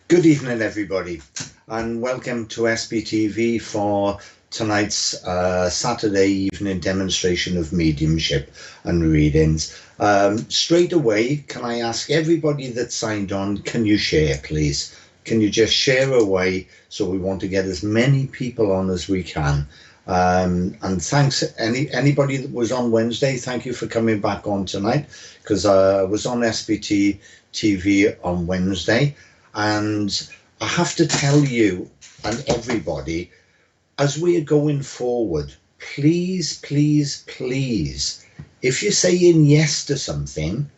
Good evening, everybody, and welcome to SBTV for tonight's Saturday evening demonstration of mediumship and readings. Straight away, can I ask everybody that signed on, can you share, please? Can you just share away? So we want to get as many people on as we can. And thanks anybody that was on Wednesday. Thank you for coming back on tonight, because I was on SBT TV on Wednesday. And I have to tell you and everybody, as we are going forward, please, please, please, if you're saying yes to something,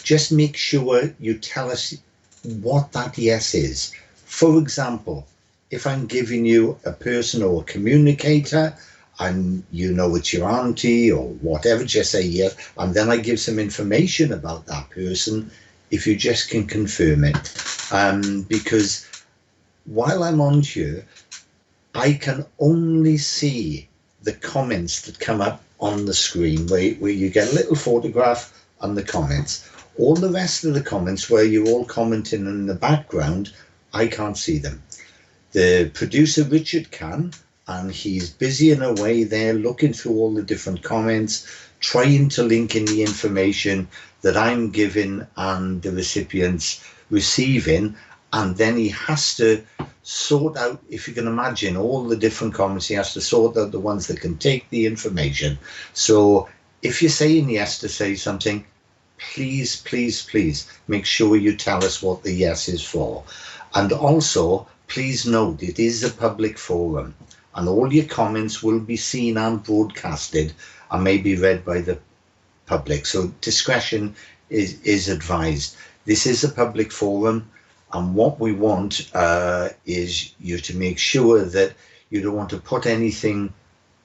just make sure you tell us what that yes is. For example, if I'm giving you a person or a communicator and you know it's your auntie or whatever, just say yes, and then I give some information about that person, if you just can confirm it. Because while I'm on here, I can only see the comments that come up on the screen where you get a little photograph and the comments. All the rest of the comments where you're all commenting in the background, I can't see them. The producer Richard can, and he's busy in a way there looking through all the different comments, trying to link in the information that I'm giving and the recipients receiving, and then he has to sort out, if you can imagine all the different comments, he has to sort out the ones that can take the information. So if you're saying yes to say something, please, please, please make sure you tell us what the yes is for. And also, please note, it is a public forum, and all your comments will be seen and broadcasted and may be read by the public. So discretion is advised. This is a public forum, and what we want is you to make sure that you don't want to put anything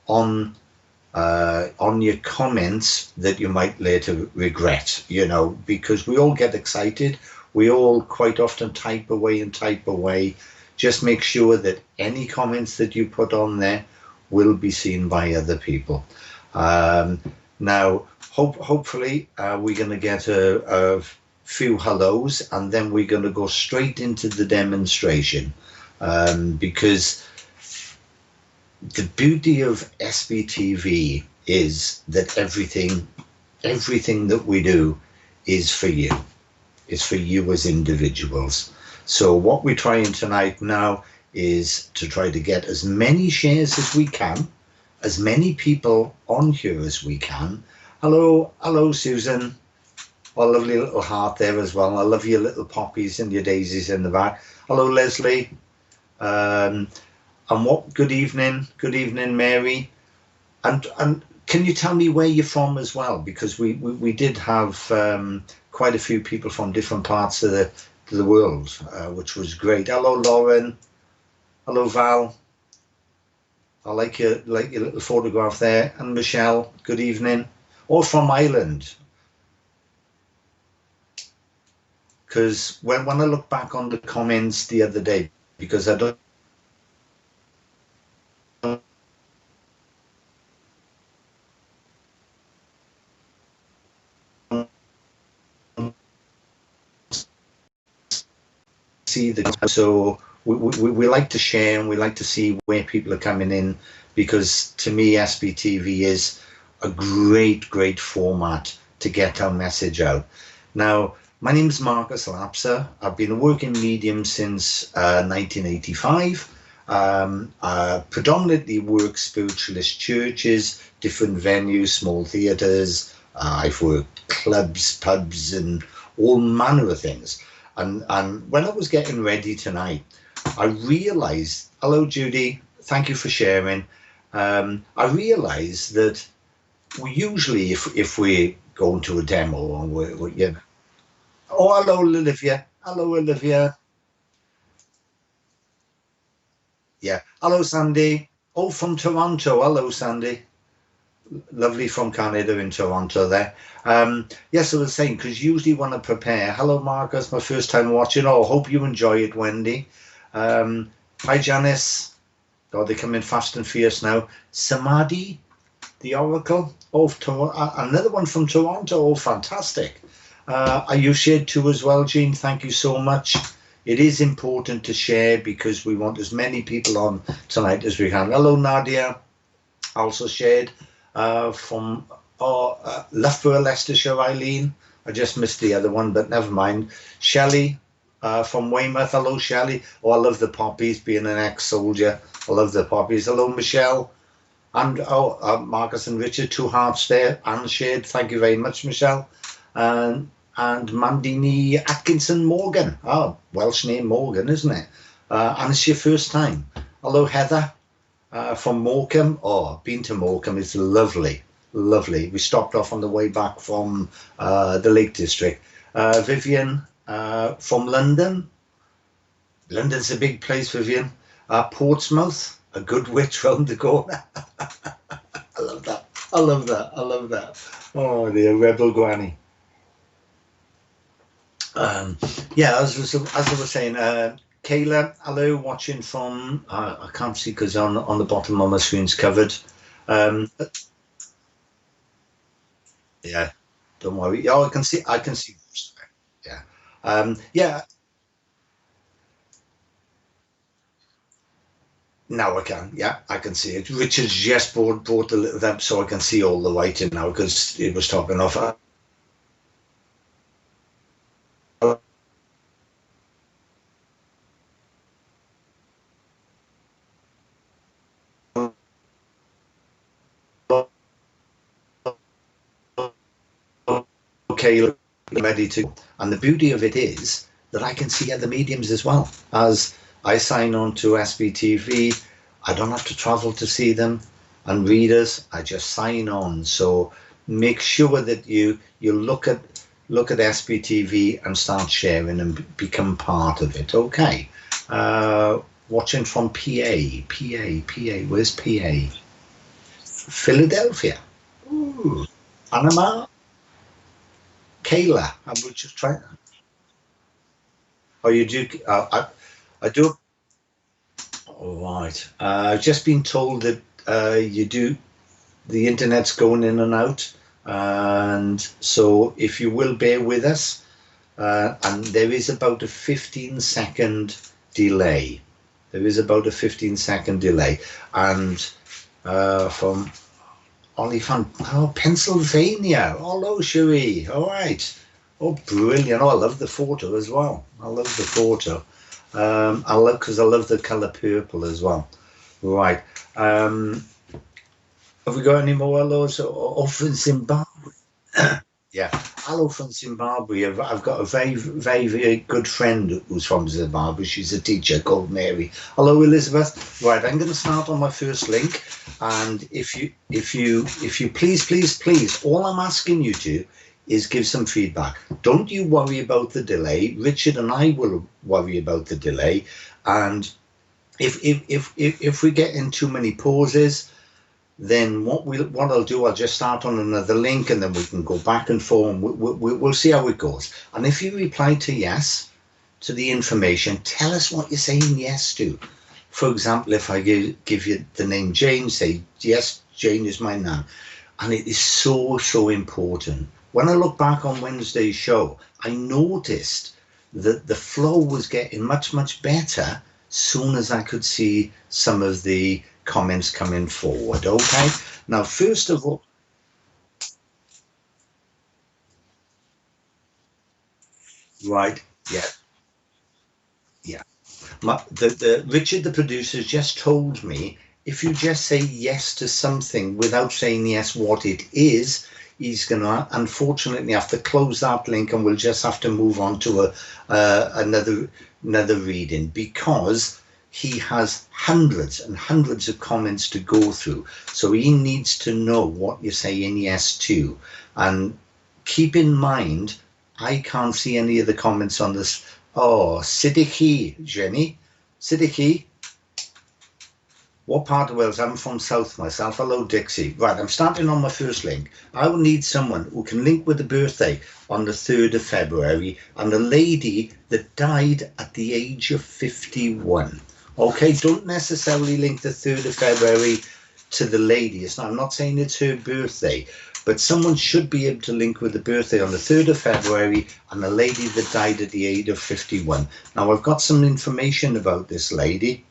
on your comments that you might later regret, you know, because we all get excited. We all quite often type away. Just make sure that any comments that you put on there will be seen by other people. Now, hopefully, we're going to get a few hellos, and then we're going to go straight into the demonstration, because the beauty of SBTV is that everything that we do is for you. It's for you as individuals. So what we're trying tonight now is to try to get as many shares as we can, as many people on here as we can. Hello, Susan. Oh, lovely little heart there as well. I love your little poppies and your daisies in the back. Hello, Leslie. And what? Good evening, Mary. And can you tell me where you're from as well? Because we did have quite a few people from different parts of the world, which was great. Hello, Lauren. Hello, Val. I like your little photograph there. And Michelle, good evening. Or from Ireland. Because when I look back on the comments the other day, because I don't see so we like to share, and we like to see where people are coming in, because to me SBTV is a great format to get our message out. Now, my name is Marcus Lapsa. I've been a working medium since 1985. Predominantly work spiritualist churches, different venues, small theatres. I've worked clubs, pubs, and all manner of things. And when I was getting ready tonight, I realised, hello Judy, thank you for sharing. I realised that we usually, if we're going to a demo, or we're you know, oh, hello Olivia, yeah, hello Sandy, oh, from Toronto, hello Sandy, lovely, from Canada in Toronto there. Yes, I was saying, because usually when I prepare, hello Marcus, my first time watching. Oh, hope you enjoy it, Wendy. Hi Janice. God, they come in fast and fierce now. Samadhi, the Oracle. Oh, another one from Toronto. Oh, fantastic. Are you shared too as well, Jean? Thank you so much. it is important to share because we want as many people on tonight as we can. Hello, Nadia. Also shared from Loughborough, Leicestershire, Eileen. I just missed the other one, but never mind. Shelley from Weymouth. Hello, Shelley. Oh, I love the poppies, being an ex-soldier. I love the poppies. Hello, Michelle. And Marcus and Richard, 2 hearts there and shared. Thank you very much, Michelle. And Mandini Atkinson Morgan. Oh, Welsh name Morgan, isn't it? And it's your first time. Hello, Heather from Morecambe. Oh, I've been to Morecambe. It's lovely, lovely. We stopped off on the way back from the Lake District. Vivian from London. London's a big place, Vivian. Portsmouth. A good witch round the corner. I love that. I love that. I love that. Oh, dear, Rebel Granny. Yeah, as I was saying, Kayla, hello, watching from, I can't see because on the bottom of my screen's covered. Yeah, don't worry. Oh, I can see most of it. Yeah. Yeah. Now I can, yeah, I can see it. Richard's just brought the little up so I can see all the writing now because it was talking off. Okay, ready to. And the beauty of it is that I can see other mediums as well. As I sign on to SBTV, I don't have to travel to see them. And readers, I just sign on. So make sure that you look at SBTV and start sharing and become part of it. Okay. Watching from PA. Where's PA? Philadelphia. Ooh. Panama. Kayla. I would just try. Oh, you do? I do. All right. I've just been told that you do. The internet's going in and out, and so if you will bear with us, and there is about a 15-second delay. There is about a 15-second delay, and from Olifant, oh, Pennsylvania. Hello, Cherie. All right. Oh, brilliant. Oh, I love the photo as well. I love the photo. Because I love the colour purple as well. Right. Have we got any more hellos? Oh, from Zimbabwe. Yeah. Hello from Zimbabwe. I've got a very, very, very good friend who's from Zimbabwe. She's a teacher called Mary. Hello, Elizabeth. Right, I'm going to start on my first link. And if you please, all I'm asking you to is give some feedback. Don't you worry about the delay. Richard and I will worry about the delay. And if we get in too many pauses, then what I'll do, I'll just start on another link and then we can go back and forth and we'll see how it goes. And if you reply to yes to the information, tell us what you're saying yes to. For example, if I give you the name Jane, say, yes, Jane is my name. And it is so, so important. When I look back on Wednesday's show, I noticed that the flow was getting much, much better soon as I could see some of the comments coming forward. Okay, now first of all, right, yeah. The Richard, the producer, just told me if you just say yes to something without saying yes what it is, he's gonna unfortunately have to close that link and we'll just have to move on to another reading because he has hundreds and hundreds of comments to go through. So he needs to know what you're saying yes to. And keep in mind, I can't see any of the comments on this. Oh, Siddiqui, Jenny. Siddiqui. What part of Wales? I'm from South myself. Hello, Dixie. Right, I'm starting on my first link. I will need someone who can link with the birthday on the 3rd of February and a lady that died at the age of 51. Okay, don't necessarily link the 3rd of February to the lady. I'm not saying it's her birthday, but someone should be able to link with the birthday on the 3rd of February and a lady that died at the age of 51. Now, I've got some information about this lady.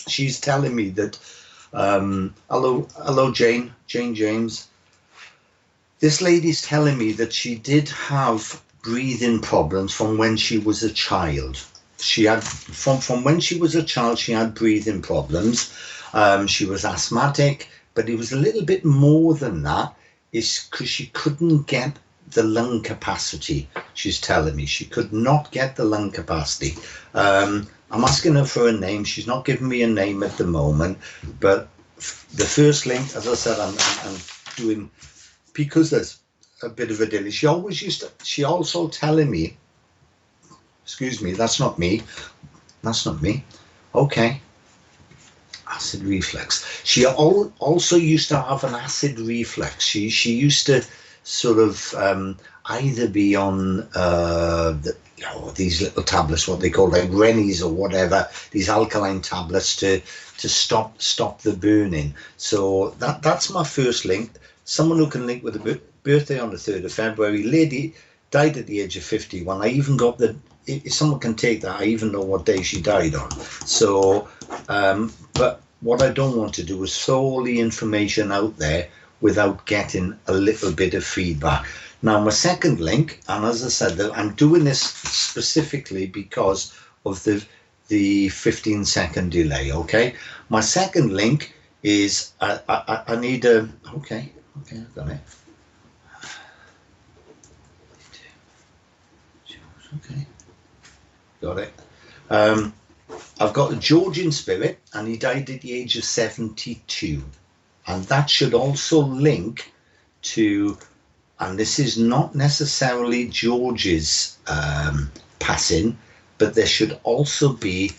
She's telling me that, hello, Jane James. This lady's telling me that she did have breathing problems from when she was a child. She had, from when she was a child, she had breathing problems. She was asthmatic, but it was a little bit more than that. It's because she couldn't get the lung capacity. She's telling me she could not get the lung capacity. I'm asking her for a name. She's not giving me a name at the moment, but the first link, as I said, I'm doing, because there's a bit of a delay. She also telling me, excuse me, that's not me. Okay. Acid reflux. She also used to have an acid reflux. She used to sort of either be on these little tablets, what they call like Rennies or whatever, these alkaline tablets to stop the burning. So that's my first link. Someone who can link with the birthday on the 3rd of February. Lady died at the age of 51. I even got if someone can take that, I even know what day she died on. So, but what I don't want to do is throw all the information out there without getting a little bit of feedback. Now, my second link, and as I said, I'm doing this specifically because of the 15-second delay, okay? My second link is, I need a, okay, I've got it. Okay, got it. I've got a Georgian spirit, and he died at the age of 72. And that should also link to, and this is not necessarily George's passing, but there should also be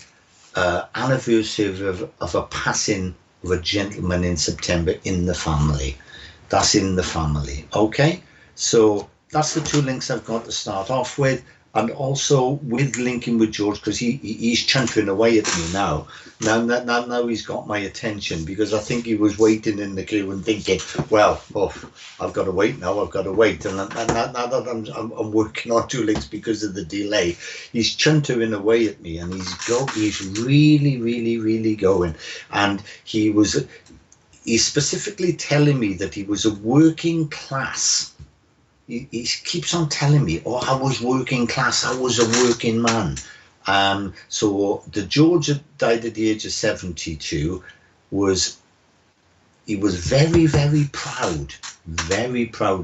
anniversary of a passing of a gentleman in September in the family. That's in the family, okay? So that's the two links I've got to start off with. And also with linking with George, because he's chuntering away at me now. Now he's got my attention, because I think he was waiting in the queue and thinking, well, I've got to wait now. I've got to wait. And now that I'm working on two links because of the delay, he's chuntering away at me, and he's really going. And he's specifically telling me that he was a working class. He keeps on telling me, I was working class, I was a working man. So the George that died at the age of 72 was very proud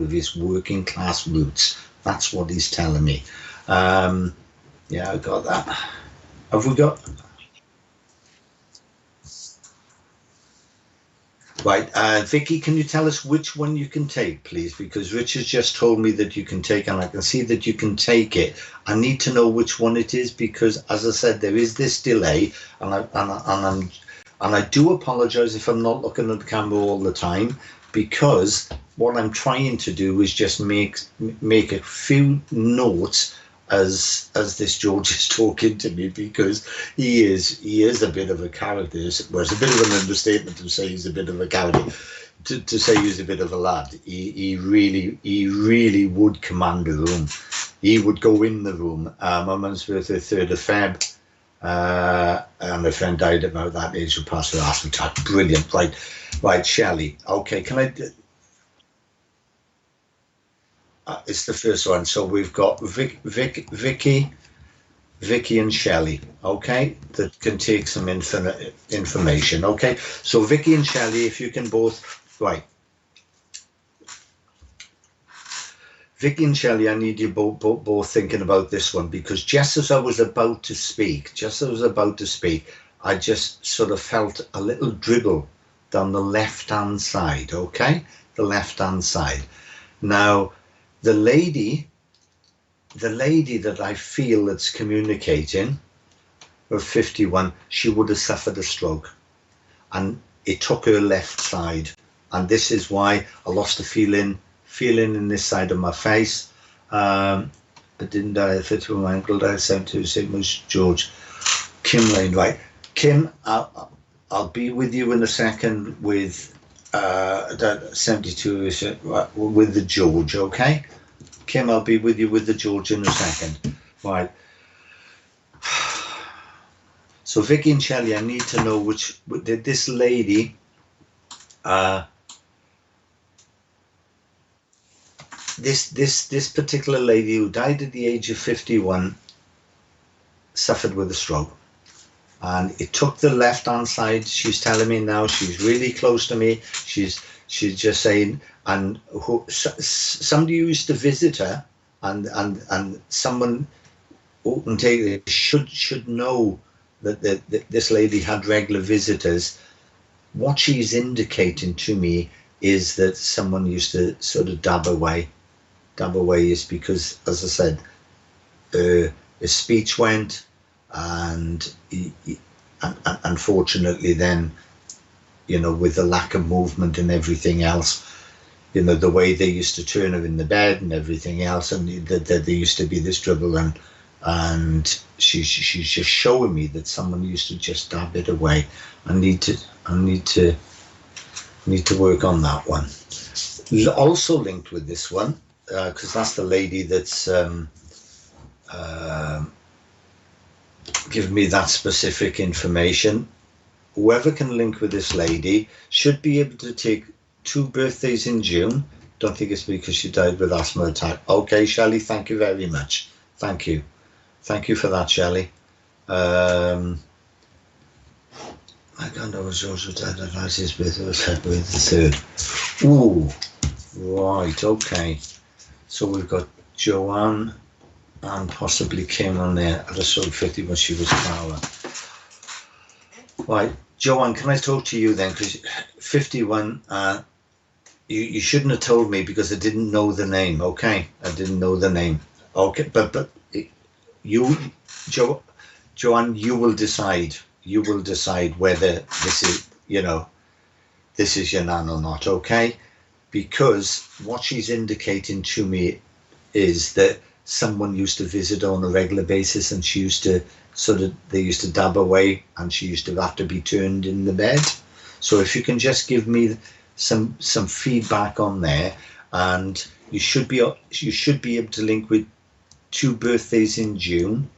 of his working class roots. That's what he's telling me. Yeah, I got that. Have we got? Right, Vicky, can you tell us which one you can take, please? Because Richard just told me that you can take, and I can see that you can take it. I need to know which one it is, because, as I said, there is this delay, and I do apologise if I'm not looking at the camera all the time, because what I'm trying to do is just make a few notes as this George is talking to me, because he is a bit of a character. Well, it's a bit of an understatement to say he's a bit of a character. To say he's a bit of a lad. He really would command a room. He would go in the room. My mum's birthday, 3rd of Feb, and a friend died about that age who passed with asthma attack. Brilliant. Right, Shelley. Okay, can I? It's the first one. So we've got Vicky and Shelley, okay, that can take some information, okay? So Vicky and Shelley, if you can both, right. Vicky and Shelley, I need you both thinking about this one, because just as I was about to speak, I just sort of felt a little dribble down the left-hand side, okay? The left-hand side. Now, the lady that I feel that's communicating, of 51, she would have suffered a stroke, and it took her left side, and this is why I lost the feeling in this side of my face, but didn't die of it with my ankle, died 72, same as George. Kim Lane, right? Kim, I'll be with you in a second with that 72 is with the George, okay? Kim, I'll be with you with the George in a second. Right. So Vicky and Shelley, I need to know which this lady, this particular lady who died at the age of 51 suffered with a stroke, and it took the left hand side. She's telling me now she's really close to me. She's just saying, and somebody used to visit her, and someone who can take it should know that this lady had regular visitors. What she's indicating to me is that someone used to sort of dab away. Dab away is because, as I said, his speech went, and unfortunately then, you know, with the lack of movement and everything else, you know, the way they used to turn her in the bed and everything else, and there used to be this trouble, and she's just showing me that someone used to just dab it away. I need to work on that one. Also linked with this one, because that's the lady that's given me that specific information. Whoever can link with this lady should be able to take 2 birthdays in June. Don't think it's because she died with asthma attack. Okay, Shelley, thank you very much. Thank you. Thank you for that, Shelley. I can't know what George died at his birthday was February the 3rd. Ooh, right, okay. So we've got Joanne and possibly Kim on there at a sort of 50 when she was Clara. Right, Joanne, can I talk to you then? Because 51, you shouldn't have told me because I didn't know the name, okay? I didn't know the name. Okay, but you, Joanne, you will decide. You will decide whether this is, you know, this is your nan or not, okay? Because what she's indicating to me is that someone used to visit on a regular basis, and she used to they used to dab away, and she used to have to be turned in the bed. So if you can just give me some feedback on there, and you should be able to link with 2 birthdays in June,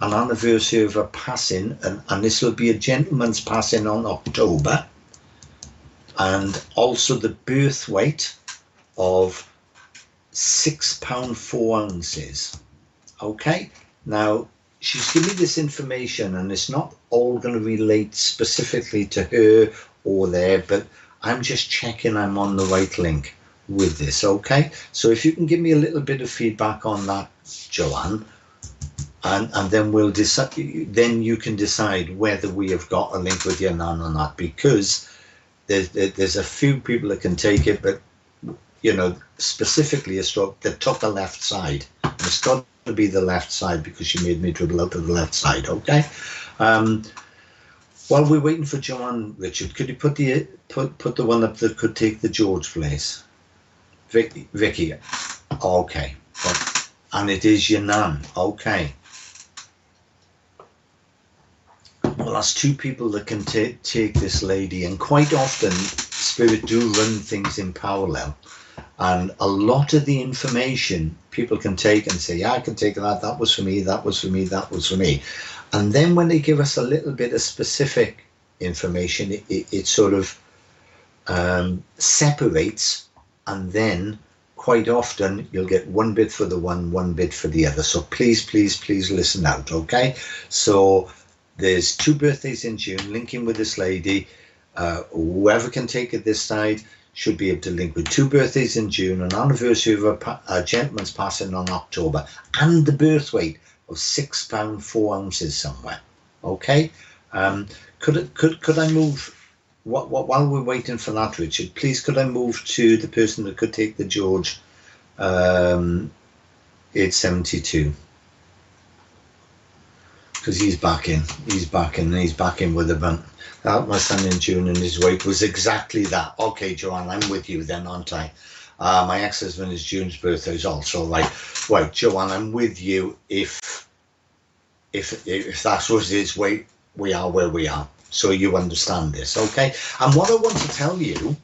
an anniversary of a passing, and this will be a gentleman's passing on October, and also the birth weight of £6 4 ounces. Okay, now she's given me this information, and it's not all going to relate specifically to her or there, but I'm just checking I'm on the right link with this. Okay, so if you can give me a little bit of feedback on that, Joanne, and then we'll decide. Then you can decide whether we have got a link with your nan or not, because there's a few people that can take it, but you know, specifically a stroke that took the left side. And it's got to be the left side because she made me dribble out of the left side. Okay. While we're waiting for Joanne, Richard, could you put the one up that could take the George place? Vicky. Okay. And it is your nan. Okay. Well, that's 2 people that can take this lady, and quite often Spirit do run things in parallel, and a lot of the information people can take and say, yeah, I can take that was for me, that was for me, that was for me, and then when they give us a little bit of specific information, it sort of separates, and then quite often you'll get 1 bit for the one bit for the other. So please listen out. Okay, so there's 2 birthdays in June linking with this lady. Whoever can take it this side should be able to link with 2 birthdays in June, an anniversary of a gentleman's passing on October, and the birth weight of £6 4 ounces somewhere. Okay, could I move while we're waiting for that, Richard? Please, could I move to the person that could take the George, age 72? Because he's back in with a bump. My son in June, and his weight was exactly that. Okay, Joanne, I'm with you then, aren't I? My ex-husband is June's birthday is also right, Joanne, I'm with you. If that's what his weight, we are where we are. So you understand this, okay? And what I want to tell you,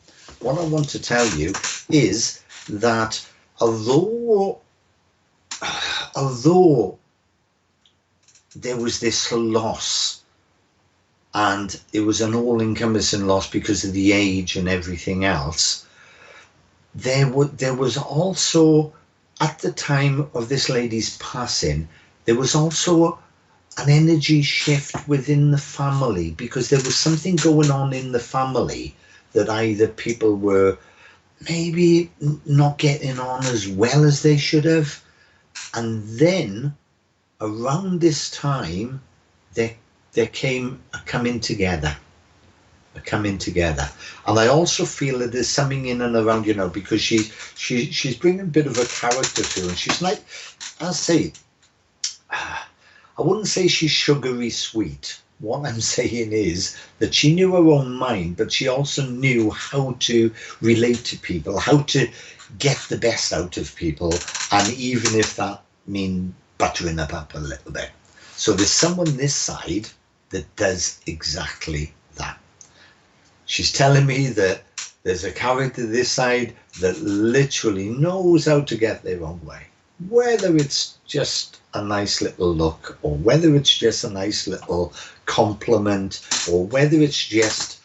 what I want to tell you is that although there was this loss, and it was an all-encompassing loss because of the age and everything else, there was also, at the time of this lady's passing, there was also an energy shift within the family, because there was something going on in the family that either people were maybe not getting on as well as they should have, and then around this time there came a coming together, and I also feel that there's something in and around, you know, because she's bringing a bit of a character to her, and she's like, I'll say, I wouldn't say she's sugary sweet. What I'm saying is that she knew her own mind, but she also knew how to relate to people, how to get the best out of people, and even if that means buttering up a little bit. So there's someone this side that does exactly that. She's telling me that there's a character this side that literally knows how to get their own way, whether it's just a nice little look, or whether it's just a nice little compliment, or whether it's just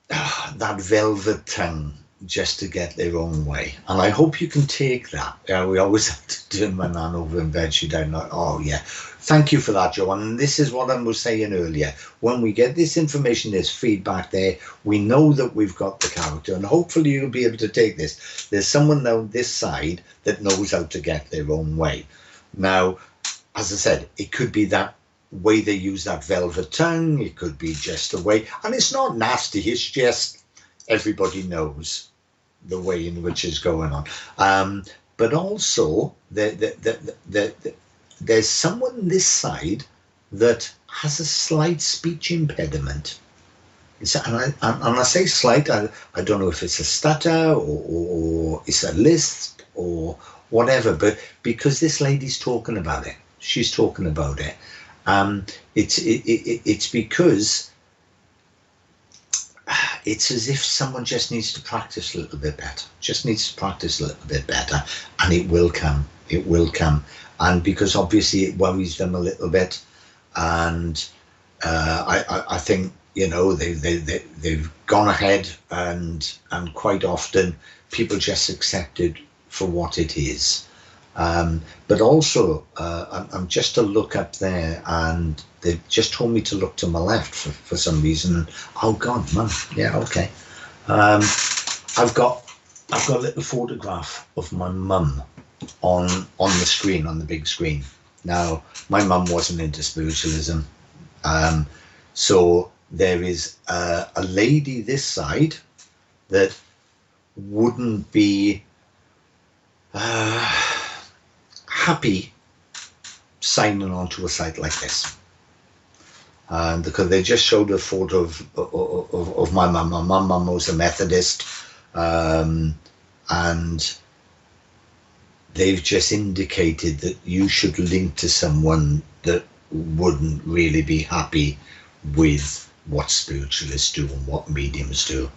that velvet tongue just to get their own way. And I hope you can take that. We always have to turn my nan over in bed. She died. Like, oh yeah, thank you for that, Joe. And this is what I was saying earlier. When we get this information, this feedback there, we know that we've got the character, and hopefully you'll be able to take this. There's someone down this side that knows how to get their own way. Now, as I said, it could be that way they use that velvet tongue. It could be just a way, and it's not nasty. It's just everybody knows the way in which it's going on. But also, there's someone this side that has a slight speech impediment. And I say slight, I don't know if it's a stutter or it's a lisp or whatever, but because this lady's talking about it, she's talking about it. It's because it's as if someone just needs to practice a little bit better, and it will come. And because obviously it worries them a little bit, and I think, you know, they've gone ahead, and quite often people just accept it for what it is. But also, I'm just to look up there, and they just told me to look to my left for some reason. Oh God, Mum. Yeah, okay. I've got a little photograph of my mum on the screen, on the big screen. Now, my mum wasn't into spiritualism, so there is a lady this side that wouldn't be happy signing on to a site like this, and because they just showed a photo of my mum. My mum was a Methodist, and they've just indicated that you should link to someone that wouldn't really be happy with what spiritualists do and what mediums do.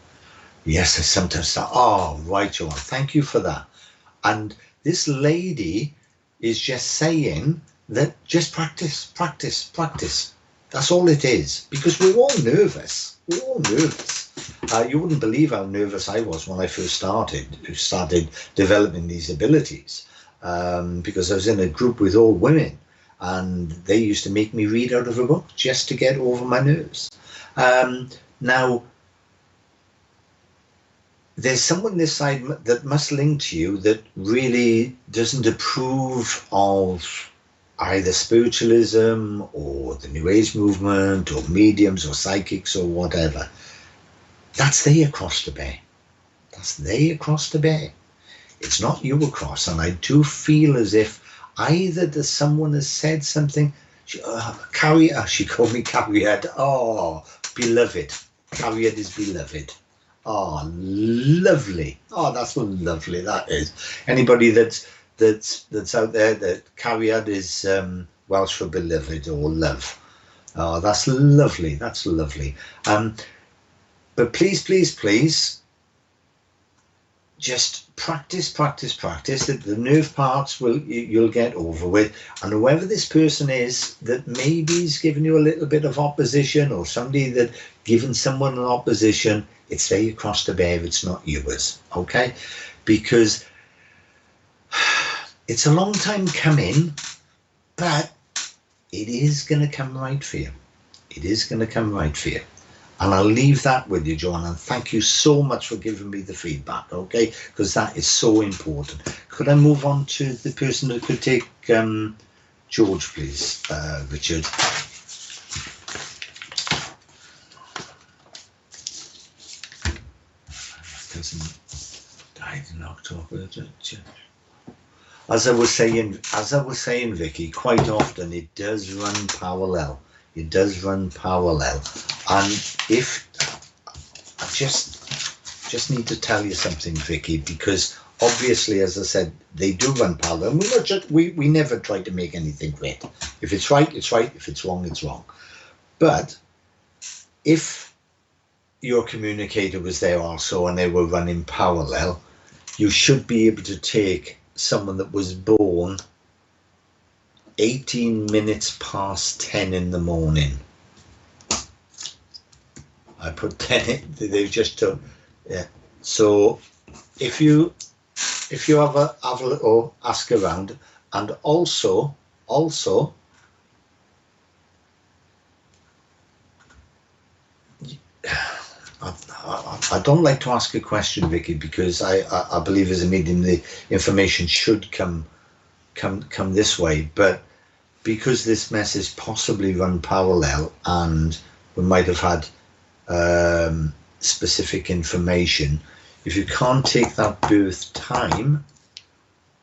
Yes, I sometimes thought, oh right, Joanne, thank you for that. And this lady is just saying that just practice. That's all it is, because we're all nervous. You wouldn't believe how nervous I was when I first started developing these abilities, because I was in a group with all women, and they used to make me read out of a book just to get over my nerves. Now, there's someone this side that must link to you that really doesn't approve of either spiritualism or the New Age movement or mediums or psychics or whatever. That's they across the bay. It's not you across. And I do feel as if either that someone has said something. Carrier, she called me Carrier. Oh, beloved. Carrier is beloved. Oh, lovely. Oh, that's lovely. That is. Anybody that's out there, that Carrier is Welsh for beloved or love. Oh, that's lovely. But please, please, please, just practice, practice, practice. The nerve parts you'll get over with. And whoever this person is that maybe is giving you a little bit of opposition, or somebody that giving someone an opposition, it's they across the bear, it's not yours, okay? Because it's a long time coming, but it is going to come right for you. It is going to come right for you. And I'll leave that with you, Joanne, and thank you so much for giving me the feedback, okay? Because that is so important. Could I move on to the person that could take George, please, Richard? Cousin died in October. As I was saying, Vicky, quite often it does run parallel. It does run parallel. And if I just need to tell you something, Vicky, because obviously, as I said, they do run parallel. And we never try to make anything right. If it's right, it's right. If it's wrong, it's wrong. But if your communicator was there also and they were running parallel, you should be able to take someone that was born 18 minutes past 10 in the morning. I put 10 in, they just took, yeah. So if you have a little ask around, and also I don't like to ask a question, Vicky, because I believe as a medium the information should come this way, but because this message possibly run parallel and we might have had specific information, if you can't take that birth time,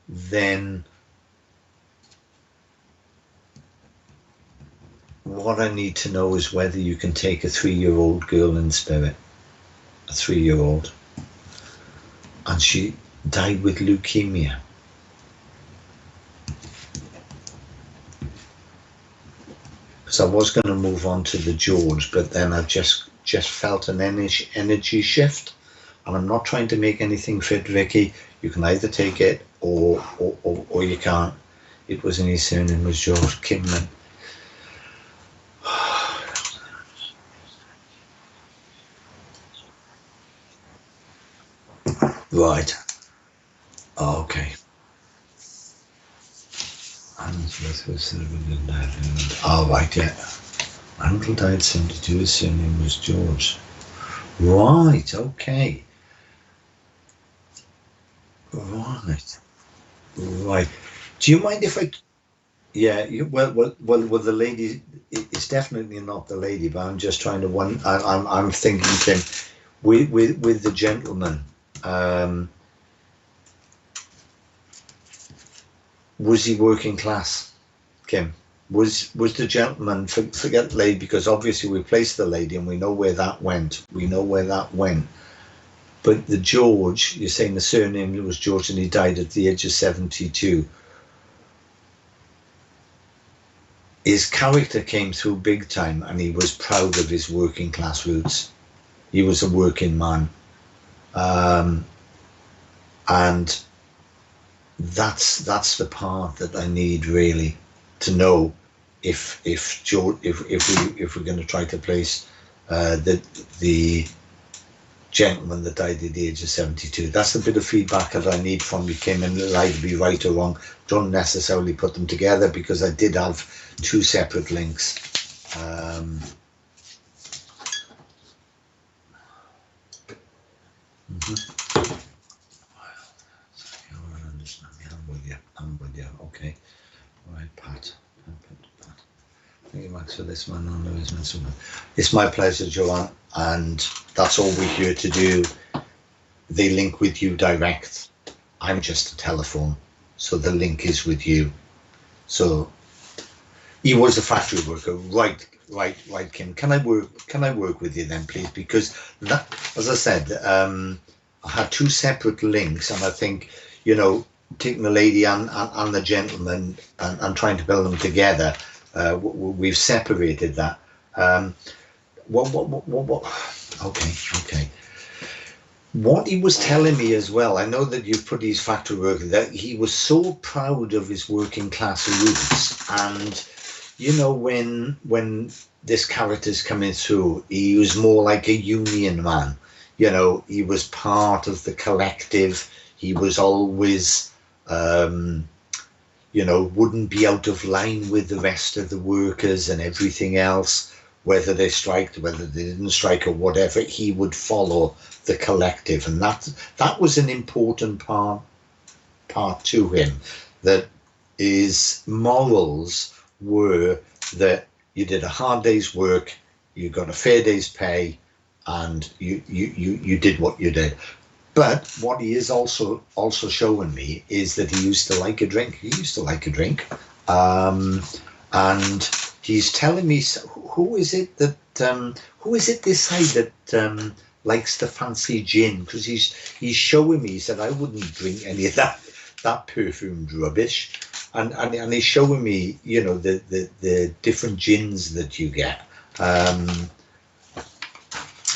then what I need to know is whether you can take a 3-year-old girl in spirit, a 3-year-old, and she died with leukemia. So I was going to move on to the George, but then I just felt an energy shift, and I'm not trying to make anything fit, Vicky. You can either take it or you can't. It was in his surname was George Kimman. Right. Okay. Oh, right, yeah. Uncle died 72, his surname was George. Right, okay. Right. Do you mind if I... Yeah, well, the lady, it's definitely not the lady, but I'm just trying to I'm thinking, Tim, with the gentleman, was he working class, Kim? Was the gentleman, forget the lady, because obviously we placed the lady and we know where that went. But the George, you're saying the surname was George and he died at the age of 72. His character came through big time and he was proud of his working class roots. He was a working man. And that's the part that I need really to know if we're going to try to place the gentleman that died at the age of 72. That's the bit of feedback that I need from you, Kim, and it'll either be right or wrong. Don't necessarily put them together because I did have 2 separate links. I'm with you. Okay. All right, Pat. Thank you, Max, for this man. It's my pleasure, Joanne, and that's all we're here to do. They link with you direct. I'm just a telephone, so the link is with you. So he was a factory worker, right, Kim. Can I work with you then, please? Because that, as I said, I had 2 separate links, and I think, you know, taking the lady and the gentleman and trying to build them together, we've separated that. what? Okay. What he was telling me as well, I know that you've put his factory work, that he was so proud of his working class roots. And, you know, when this character's coming through, he was more like a union man. You know, he was part of the collective. He was always, you know, wouldn't be out of line with the rest of the workers and everything else, whether they striked, whether they didn't strike or whatever, he would follow the collective. And that was an important part to him, that his morals were that you did a hard day's work, you got a fair day's pay, and you did what you did. But what he is also showing me is that he used to like a drink. He used to like a drink, and he's telling me, who is it this side that likes the fancy gin? Because he's showing me. He said, I wouldn't drink any of that perfumed rubbish, and he's showing me, you know, the different gins that you get.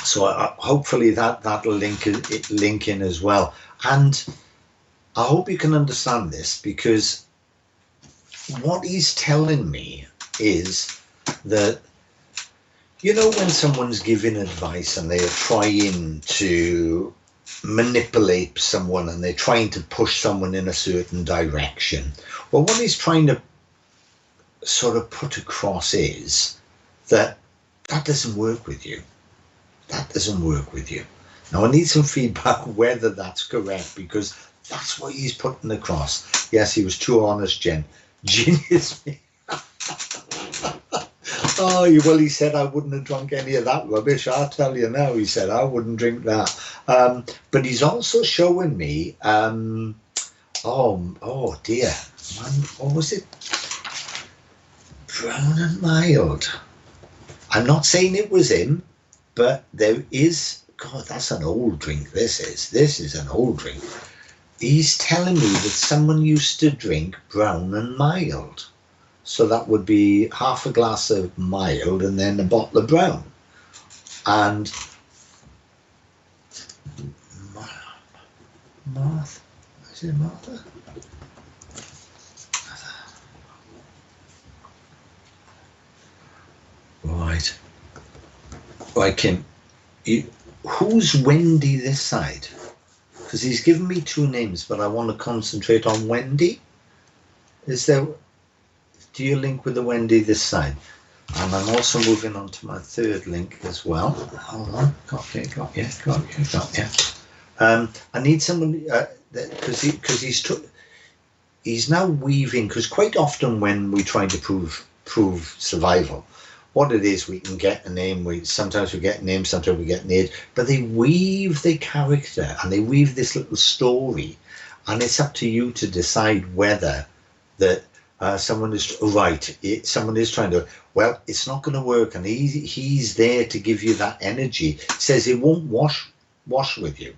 So hopefully that'll link in as well. And I hope you can understand this, because what he's telling me is that, you know, when someone's giving advice and they are trying to manipulate someone and they're trying to push someone in a certain direction, well, what he's trying to sort of put across is that doesn't work with you. That doesn't work with you. Now, I need some feedback whether that's correct, because that's what he's putting across. Yes, he was too honest, Jen. Genius. Oh, well, he said I wouldn't have drunk any of that rubbish. I'll tell you now, he said I wouldn't drink that. But he's also showing me, oh dear, what was it? Brown and Mild. I'm not saying it was him, but there is, God, that's an old drink. This is an old drink. He's telling me that someone used to drink Brown and Mild. So that would be half a glass of mild and then a bottle of brown. And Martha, is it Martha? Right, Kim. Who's Wendy this side? Because he's given me two names, but I want to concentrate on Wendy. Do you link with the Wendy this side? And I'm also moving on to my third link as well. Hold on, got you. I need someone, because he's now weaving, because quite often when we try to prove survival, what it is, we can get a name, sometimes we get a name, sometimes we get an age, but they weave the character and they weave this little story, and it's up to you to decide whether that someone is right. Someone is trying to. Well, it's not going to work, and he's there to give you that energy. Says it won't wash with you,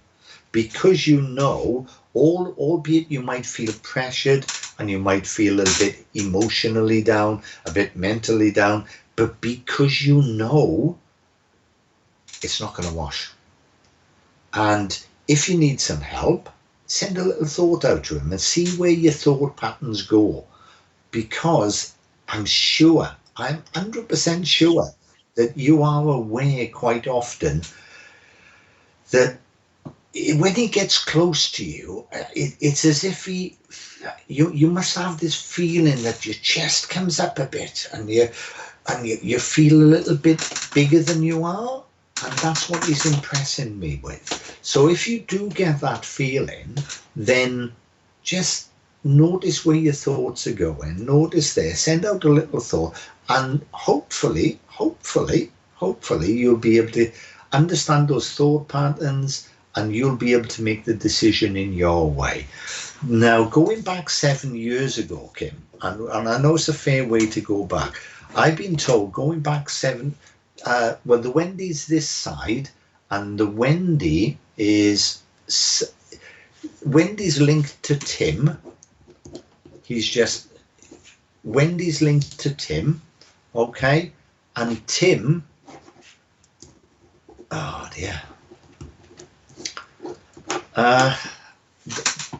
because you know, albeit you might feel pressured and you might feel a bit emotionally down, a bit mentally down, but because you know it's not going to wash. And if you need some help, send a little thought out to him and see where your thought patterns go. Because I'm 100% sure that you are aware quite often that when he gets close to you, it's as if you must have this feeling that your chest comes up a bit and you feel a little bit bigger than you are, and that's what he's impressing me with. So if you do get that feeling, then just notice where your thoughts are going. Notice there, send out a little thought, and hopefully you'll be able to understand those thought patterns, and you'll be able to make the decision in your way. Now, going back 7 years ago, Kim, and I know it's a fair way to go back, I've been told going back the Wendy's this side, and the Wendy's linked to Tim. Wendy's linked to Tim, okay? And Tim Uh,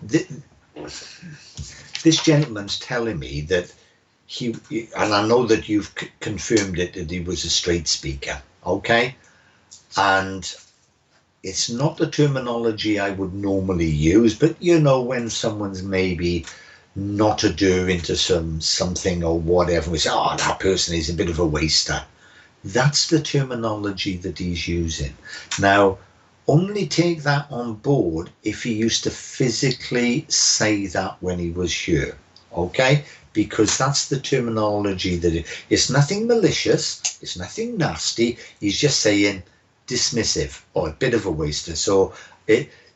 th this gentleman's telling me that he, and I know that you've confirmed it, that he was a straight speaker, okay? And it's not the terminology I would normally use, but you know, when someone's maybe not adhering to something or whatever, we say, oh, that person is a bit of a waster. That's the terminology that he's using. Now, only take that on board if he used to physically say that when he was here, okay? Because that's the terminology that it's nothing malicious, it's nothing nasty, he's just saying dismissive or a bit of a waster. So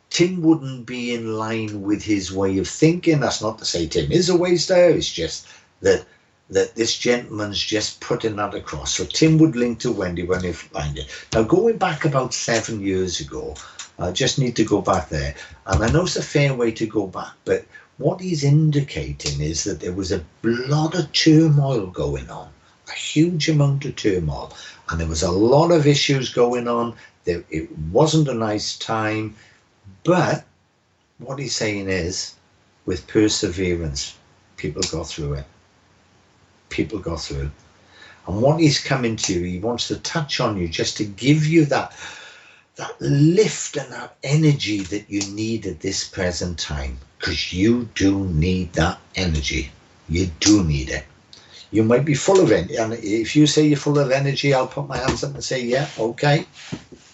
Tim wouldn't be in line with his way of thinking. That's not to say Tim is a waster, it's just that this gentleman's just putting that across. So Tim would link to Wendy when he find it. Now, going back about 7 years ago, I just need to go back there. And I know it's a fair way to go back, but what he's indicating is that there was a lot of turmoil going on, a huge amount of turmoil. And there was a lot of issues going on. It wasn't a nice time. But what he's saying is, with perseverance, people got through it. People got through. And what he's coming to, he wants to touch on you just to give you that lift and that energy that you need at this present time, because you do need that energy. You do need it. You might be full of it, and if you say you're full of energy, I'll put my hands up and say, yeah, okay.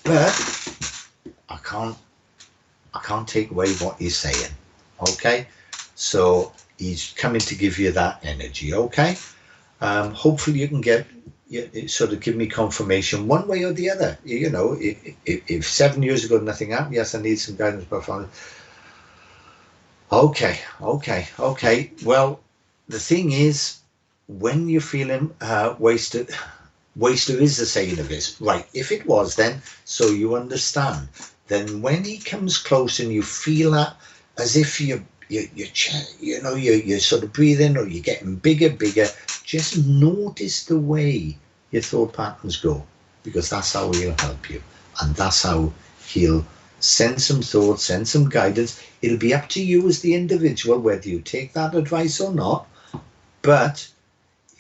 But I can't take away what he's saying, okay? So he's coming to give you that energy, okay? Hopefully you can get, sort of give me confirmation one way or the other. You know, if 7 years ago nothing happened, yes, I need some guidance. Okay. Well, the thing is, when you're feeling wasted, waster is the saying of his. Right, if it was then, so you understand. Then when he comes close and you feel that as if you're sort of breathing or you're getting bigger, just notice the way your thought patterns go, because that's how he'll help you, and that's how he'll send some thoughts, send some guidance. It'll be up to you as the individual whether you take that advice or not, but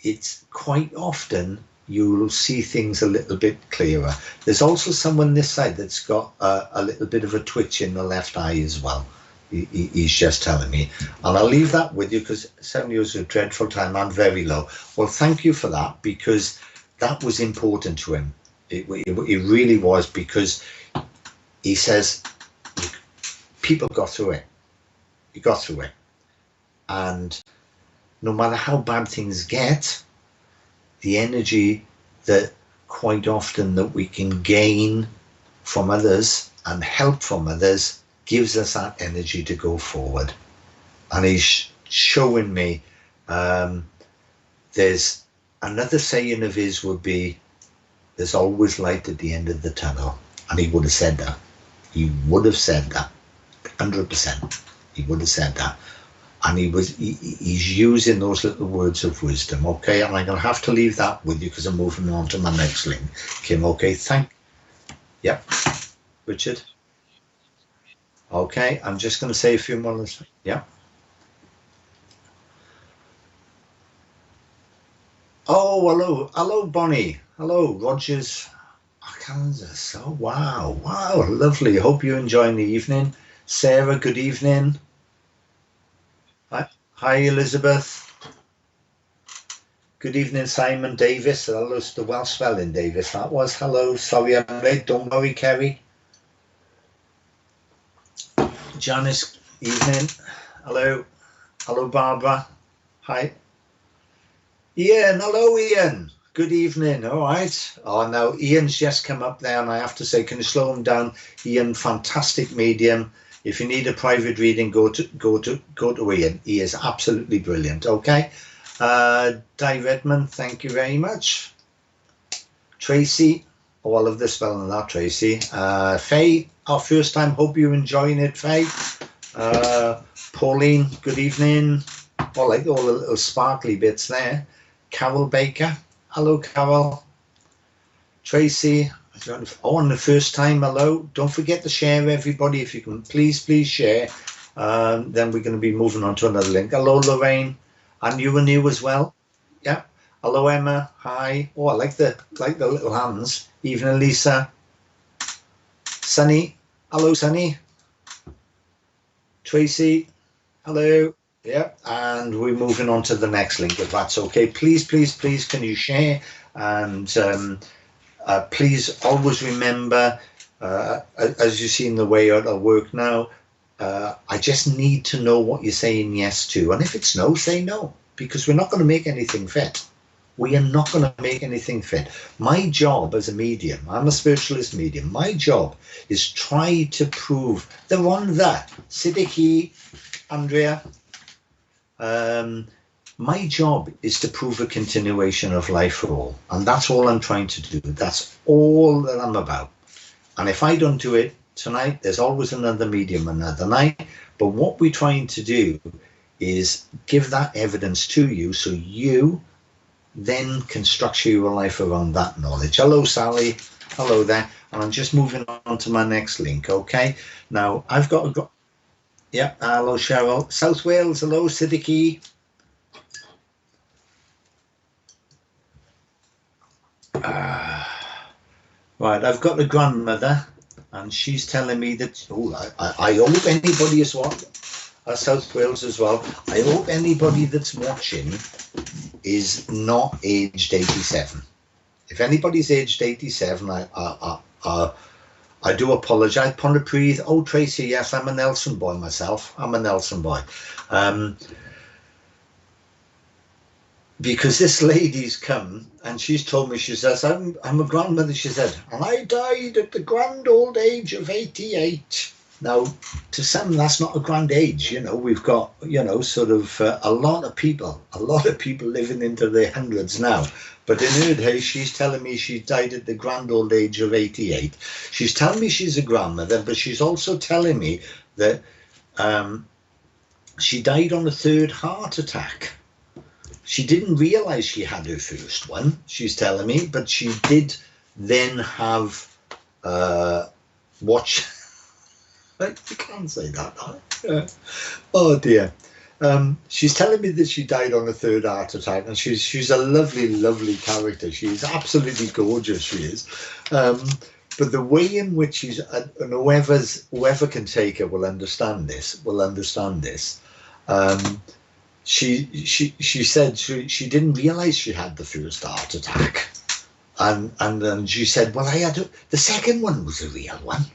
it's quite often you'll see things a little bit clearer. There's also someone this side that's got a little bit of a twitch in the left eye as well. He's just telling me, and I'll leave that with you, because 7 years is a dreadful time and very low. Well, thank you for that, because that was important to him. It really was, because he says people got through it. He got through it, and no matter how bad things get, the energy that quite often that we can gain from others and help from others gives us that energy to go forward. And he's showing me, there's another saying of his would be, there's always light at the end of the tunnel. And he would have said that. He would have said that, 100%. He would have said that. And he's using those little words of wisdom, okay? And I'm going to have to leave that with you because I'm moving on to my next link. Kim, okay, yep, Richard. Okay, I'm just going to say a few more. Yeah. Oh, hello, Bonnie. Hello, Rogers. Kansas. Oh, wow, lovely. Hope you're enjoying the evening. Sarah, good evening. Hi, Elizabeth. Good evening, Simon Davis. Hello, the well spelling Davis. That was. Hello, sorry I'm late. Don't worry, Kerry. Janice, evening. Hello, Barbara. Hi. Ian, hello, Ian. Good evening. All right. Oh, now Ian's just come up there, and I have to say, can you slow him down? Ian, fantastic medium. If you need a private reading, go to Ian. He is absolutely brilliant. Okay. Dave Redmond, thank you very much. Tracy, oh, I love the spelling of that, Tracy. Faye, our first time. Hope you're enjoying it, Faye. Pauline, good evening. Oh, like all the little sparkly bits there. Carol Baker, hello, Carol. Tracy, Oh, and the first time, hello. Don't forget to share, everybody. If you can, please share. Then we're going to be moving on to another link. Hello, Lorraine, and you as well. Yeah. Hello, Emma. Hi. Oh, I like the little hands. Evening, Lisa. Sunny. Hello, Sunny. Tracy. Hello. Yeah. And we're moving on to the next link, if that's okay. Please, can you share? And please always remember, as you see in the way it'll work now, I just need to know what you're saying yes to. And if it's no, say no, because we're not going to make anything fit. We are not going to make anything fit. My job as a medium, I'm a spiritualist medium, my job is try to prove the one that, Siddiqui, Andrea, my job is to prove a continuation of life for all. And that's all I'm trying to do. That's all that I'm about. And if I don't do it tonight, there's always another medium another night. But what we're trying to do is give that evidence to you so you then can structure your life around that knowledge. Hello, Sally. Hello there. And I'm just moving on to my next link, okay? Now, I've got to yeah, hello, Cheryl. South Wales, hello, Siddiqui. Right, I've got a grandmother, and she's telling me that, I hope anybody is South Wales as well, I hope anybody that's watching is not aged 87. If anybody's aged 87, I do apologise. Pontypridd. Oh, Tracy, yes, I'm a Nelson boy myself. I'm a Nelson boy. Because this lady's come and she's told me, she says, I'm a grandmother, she said, and I died at the grand old age of 88. Now, to some, that's not a grand age. You know, we've got, sort of a lot of people living into their hundreds now. But in her day, she's telling me she died at the grand old age of 88. She's telling me she's a grandmother, but she's also telling me that she died on a third heart attack. She didn't realise she had her first one, she's telling me, but she did then have watch. I can't say that. Oh dear. She's telling me that she died on a third heart attack, and she's a lovely character. She's absolutely gorgeous. She is. But the way in which she's, and whoever can take her will understand this. She said she didn't realise she had the first heart attack, and then she said, well, I had the second one was a real one.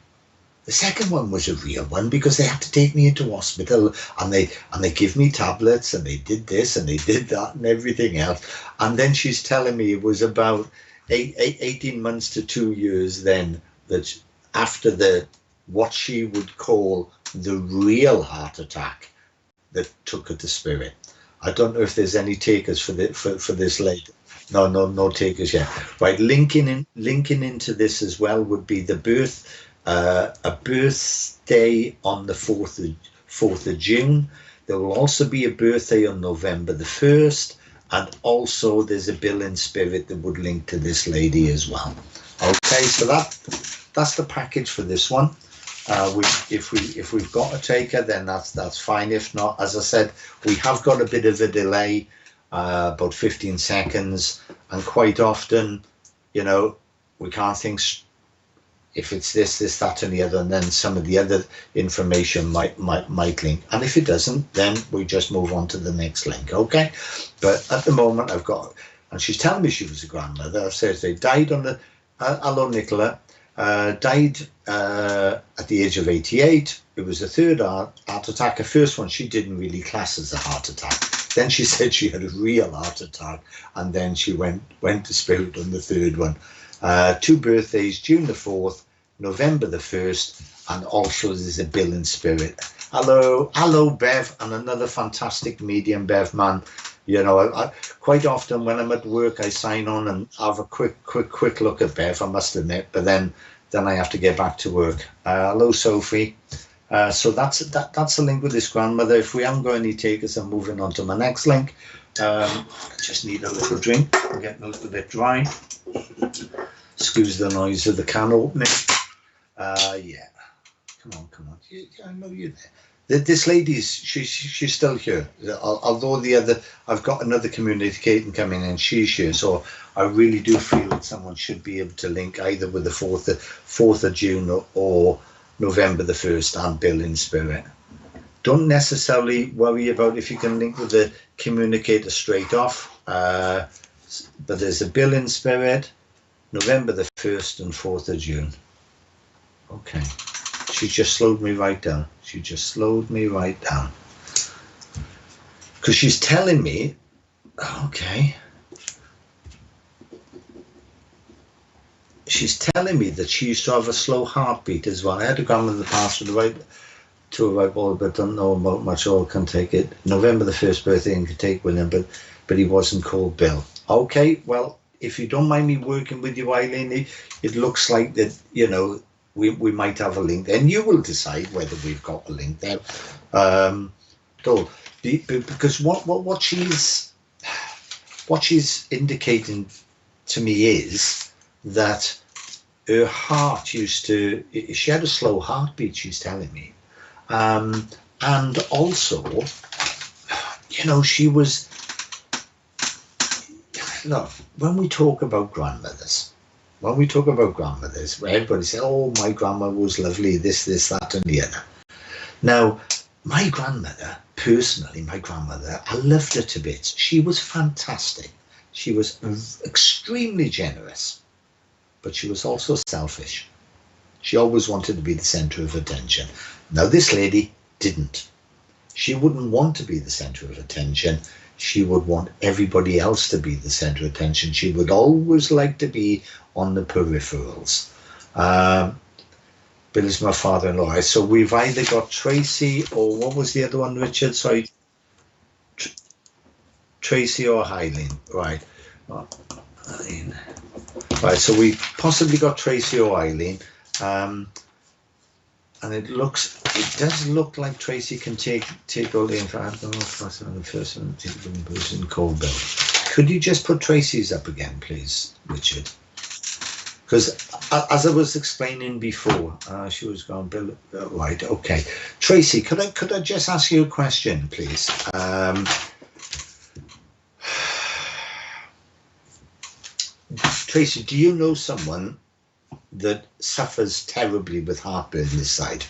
The second one was a real one because they had to take me into hospital, and they give me tablets, and they did this and they did that and everything else. And then she's telling me it was about 18 months to 2 years then that after what she would call the real heart attack that took her to spirit. I don't know if there's any takers for this lady. No takers yet. Right, linking into this as well would be the birth. A birthday on the 4th of June. There will also be a birthday on November the 1st, and also there's a bill in spirit that would link to this lady as well. Okay, so that's the package for this one. If we've got a taker, then that's fine. If not, as I said, we have got a bit of a delay, about 15 seconds, and quite often, we can't think if it's this, that, and the other, and then some of the other information might link. And if it doesn't, then we just move on to the next link, okay? But at the moment, I've got, and she's telling me she was a grandmother. I've said they died on the, hello, Nicola, died at the age of 88. It was a third heart attack. Her first one, she didn't really class as a heart attack. Then she said she had a real heart attack, and then she went to spirit on the third one. 2 birthdays, June the 4th, November the 1st, and also there's a bill in spirit. Hello, Bev, and another fantastic medium, Bev, man. I quite often when I'm at work, I sign on and have a quick look at Bev, I must admit, but then I have to get back to work. Hello, Sophie. So that's the link with this grandmother. If we haven't got any takers, I'm moving on to my next link. I just need a little drink. I'm getting a little bit dry. excuse the noise of the can opening. Yeah, come on. I know you're there. This lady's she's still here. Although I've got another communicating coming in. She's here, so I really do feel that someone should be able to link either with the 4th of June or November the 1st and Bill in Spirit. Don't necessarily worry about if you can link with the communicator straight off, but there's a Bill in Spirit, November the 1st and 4th of June. Okay, she just slowed me right down. Because she's telling me, okay, she's telling me that she used to have a slow heartbeat as well. I had a grandmother pass with the right to a right ball, but don't know about much or can take it. November the 1st birthday and could take William, but he wasn't called Bill. Okay, well, if you don't mind me working with you, Eileen, it looks like that, you know, we might have a link there, and you will decide whether we've got a link there. Because what she's indicating to me is that her heart she had a slow heartbeat, she's telling me. And also, you know, she was, look, when we talk about grandmothers, everybody says, oh, my grandma was lovely, this, that, and the other. Now, my grandmother, personally, I loved her to bits. She was fantastic. She was extremely generous, but she was also selfish. She always wanted to be the centre of attention. Now, this lady didn't. She wouldn't want to be the centre of attention. She would want everybody else to be the centre of attention. She would always like to be on the peripherals. Bill is my father-in-law. So we've either got Tracy or what was the other one, Richard? Sorry. Tracy or Eileen. Right. Eileen. Right, so we possibly got Tracy or Eileen. And it does look like Tracy can take all the info. I don't know if that's on the first one. In cold Bill. Could you just put Tracy's up again, please, Richard? Because as I was explaining before, she was going Bill. Right, okay. Tracy, could I just ask you a question, please? Tracy, do you know someone that suffers terribly with heartburn this side?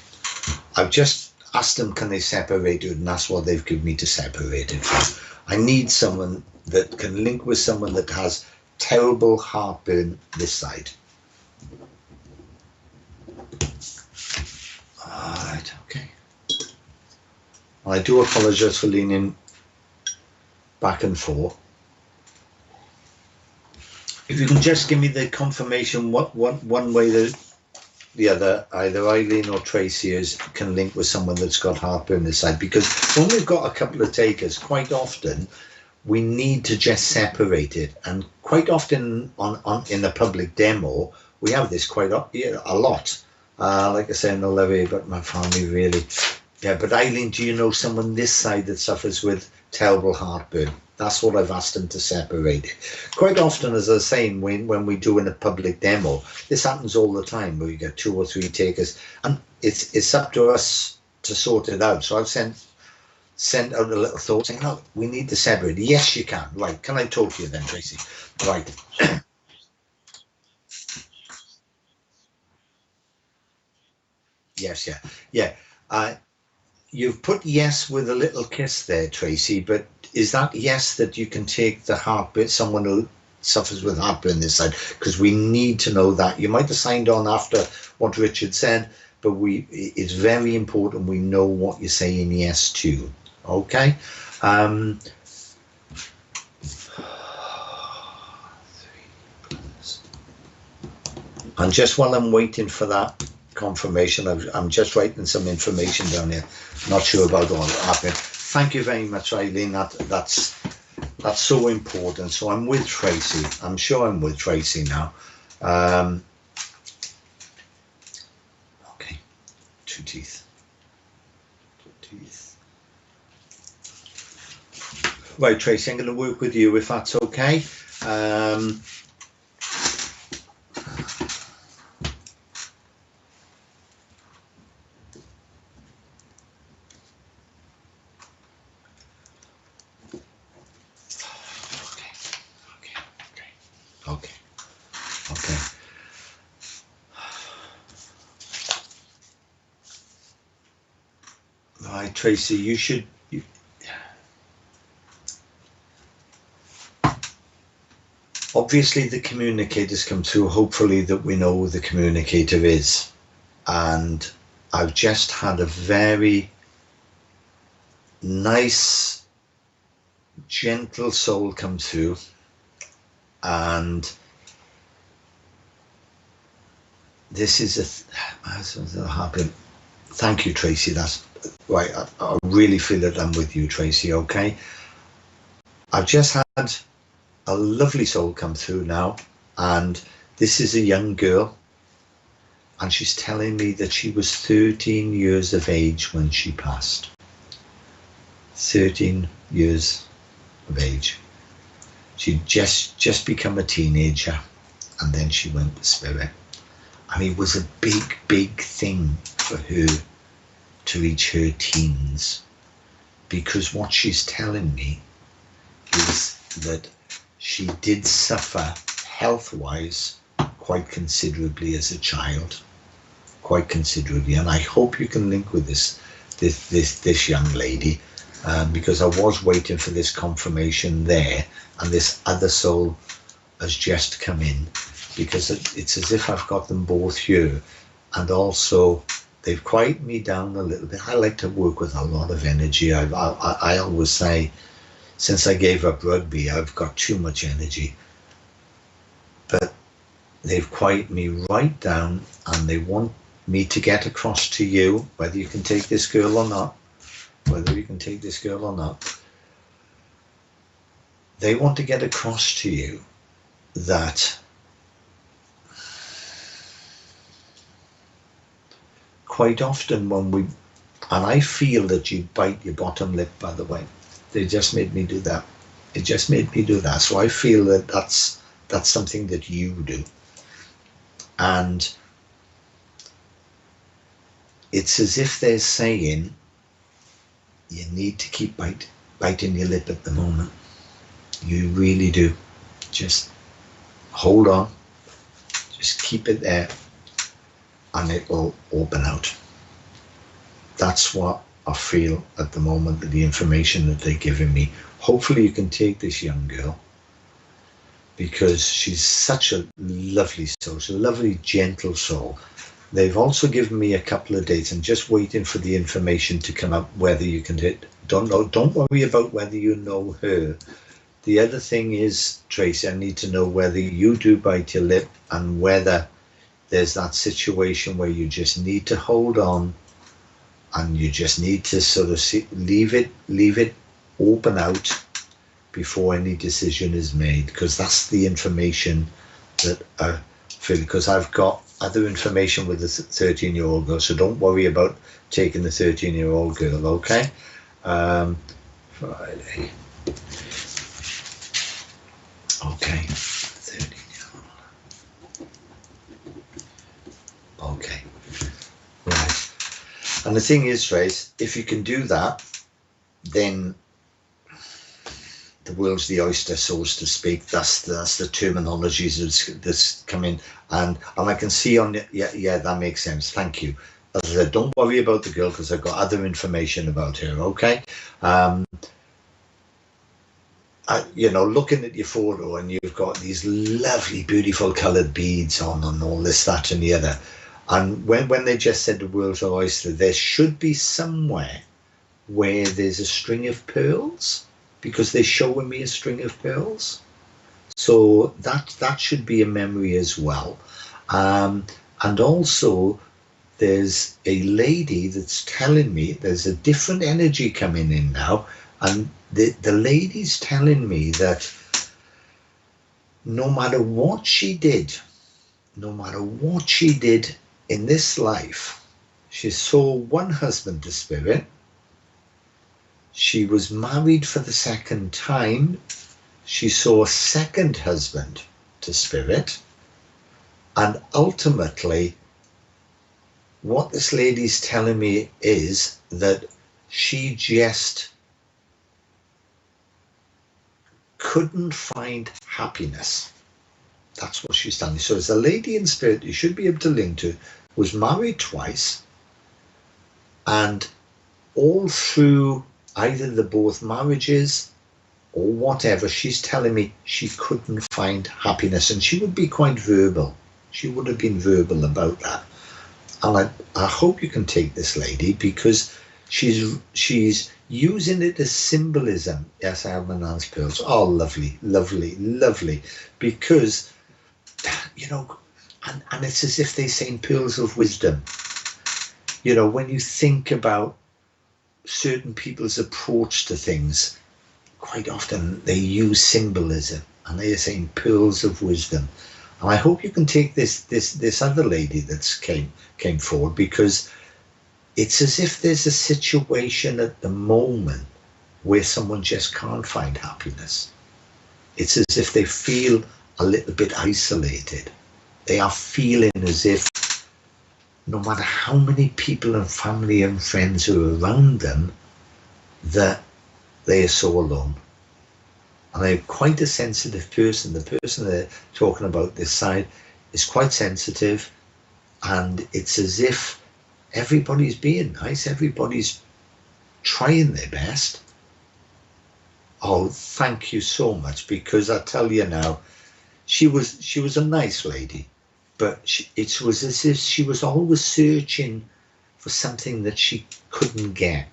I've just asked them, can they separate it, and that's what they've given me to separate it from. I need someone that can link with someone that has terrible heartburn this side. Alright, okay. I do apologise for leaning back and forth. If you can just give me the confirmation, what one way the other, either Eileen or Tracy can link with someone that's got heartburn this side, because when we've got a couple of takers, quite often we need to just separate it, and quite often in the public demo we have this quite a lot. Like I said, no levy, but my family really. Yeah, but Eileen, do you know someone this side that suffers with terrible heartburn? That's what I've asked them to separate it. Quite often, as I was saying, when we do in a public demo, this happens all the time where you get 2 or 3 takers, and it's up to us to sort it out. So I've sent out a little thought saying, no, we need to separate it. Yes, you can. Right, can I talk to you then, Tracy? Right. Yes, yeah. You've put yes with a little kiss there, Tracy, but is that yes that you can take the heartburn, someone who suffers with heartburn this side? Because we need to know that. You might have signed on after what Richard said, but it's very important we know what you're saying yes to. Okay? And just while I'm waiting for that confirmation, I'm just writing some information down here. Not sure about all that happening. Thank you very much, Eileen. That's so important. So I'm with Tracy. I'm sure I'm with Tracy now. Okay, 2 teeth. 2 teeth. Right, Tracy, I'm going to work with you if that's okay. Okay. Right, Tracy, you should... Obviously, the communicator's come through. Hopefully that we know who the communicator is. And I've just had a very nice, gentle soul come through. And this is happen. Thank you, Tracy. That's right. I really feel that I'm with you, Tracy. Okay. I've just had a lovely soul come through now, and this is a young girl, and she's telling me that she was 13 years of age when she passed. 13 years of age. She'd just become a teenager, and then she went to spirit. And it was a big thing for her to reach her teens, because what she's telling me is that she did suffer health-wise quite considerably as a child, quite considerably. And I hope you can link with this young lady, because I was waiting for this confirmation there, and this other soul has just come in, because it's as if I've got them both here, and also they've quieted me down a little bit. I like to work with a lot of energy. I always say, since I gave up rugby, I've got too much energy. But they've quieted me right down, and they want me to get across to you, whether you can take this girl or not, they want to get across to you that quite often when we, and I feel that you bite your bottom lip, by the way. They just made me do that. It just made me do that. So I feel that that's something that you do. And it's as if they're saying, you need to keep biting your lip at the moment. You really do. Just hold on. Just keep it there, and it will open out. That's what I feel at the moment with the information that they're giving me. Hopefully you can take this young girl, because she's such a lovely soul. She's a lovely, gentle soul. They've also given me a couple of dates. I'm just waiting for the information to come up, whether you can hit. Don't worry about whether you know her. The other thing is, Tracy, I need to know whether you do bite your lip, and whether there's that situation where you just need to hold on, and you just need to sort of leave it open out before any decision is made, because that's the information that I feel, because I've got other information with the 13-year-old girl, so don't worry about taking the 13-year-old girl, okay? Friday. Okay, 13-year-old. Okay, right. And the thing is, Trace, if you can do that, then the world's the oyster, so to speak. That's the terminologies that's coming, and I can see on it. Yeah, that makes sense. Thank you. As I said, don't worry about the girl, because I've got other information about her. Okay. Looking at your photo, and you've got these lovely, beautiful coloured beads on, and all this, that, and the other. And when they just said the world's an oyster, there should be somewhere where there's a string of pearls, because they're showing me a string of pearls. So that should be a memory as well. And also, there's a lady that's telling me there's a different energy coming in now, and the lady's telling me that no matter what she did in this life, she saw one husband to spirit. She was married for the second time. She saw a second husband to spirit. And ultimately, what this lady's telling me is that she just couldn't find happiness. That's what she's telling you. So it's a lady in spirit you should be able to link to, was married twice, and all through either the both marriages or whatever, she's telling me she couldn't find happiness, and she would be quite verbal. She would have been verbal about that. And I hope you can take this lady, because she's using it as symbolism. Yes, I have my nan's pearls. Oh, lovely, lovely, lovely. Because, you know, and it's as if they're saying pearls of wisdom. You know, when you think about certain people's approach to things, quite often they use symbolism, and they are saying pearls of wisdom. And I hope you can take this other lady that's came forward, because it's as if there's a situation at the moment where someone just can't find happiness. It's as if they feel a little bit isolated. They are feeling as if no matter how many people and family and friends are around them, that they are so alone. And they're quite a sensitive person. The person they're talking about this side is quite sensitive, and it's as if everybody's being nice, everybody's trying their best. Oh, thank you so much, because I tell you now, she was a nice lady, but it was as if she was always searching for something that she couldn't get.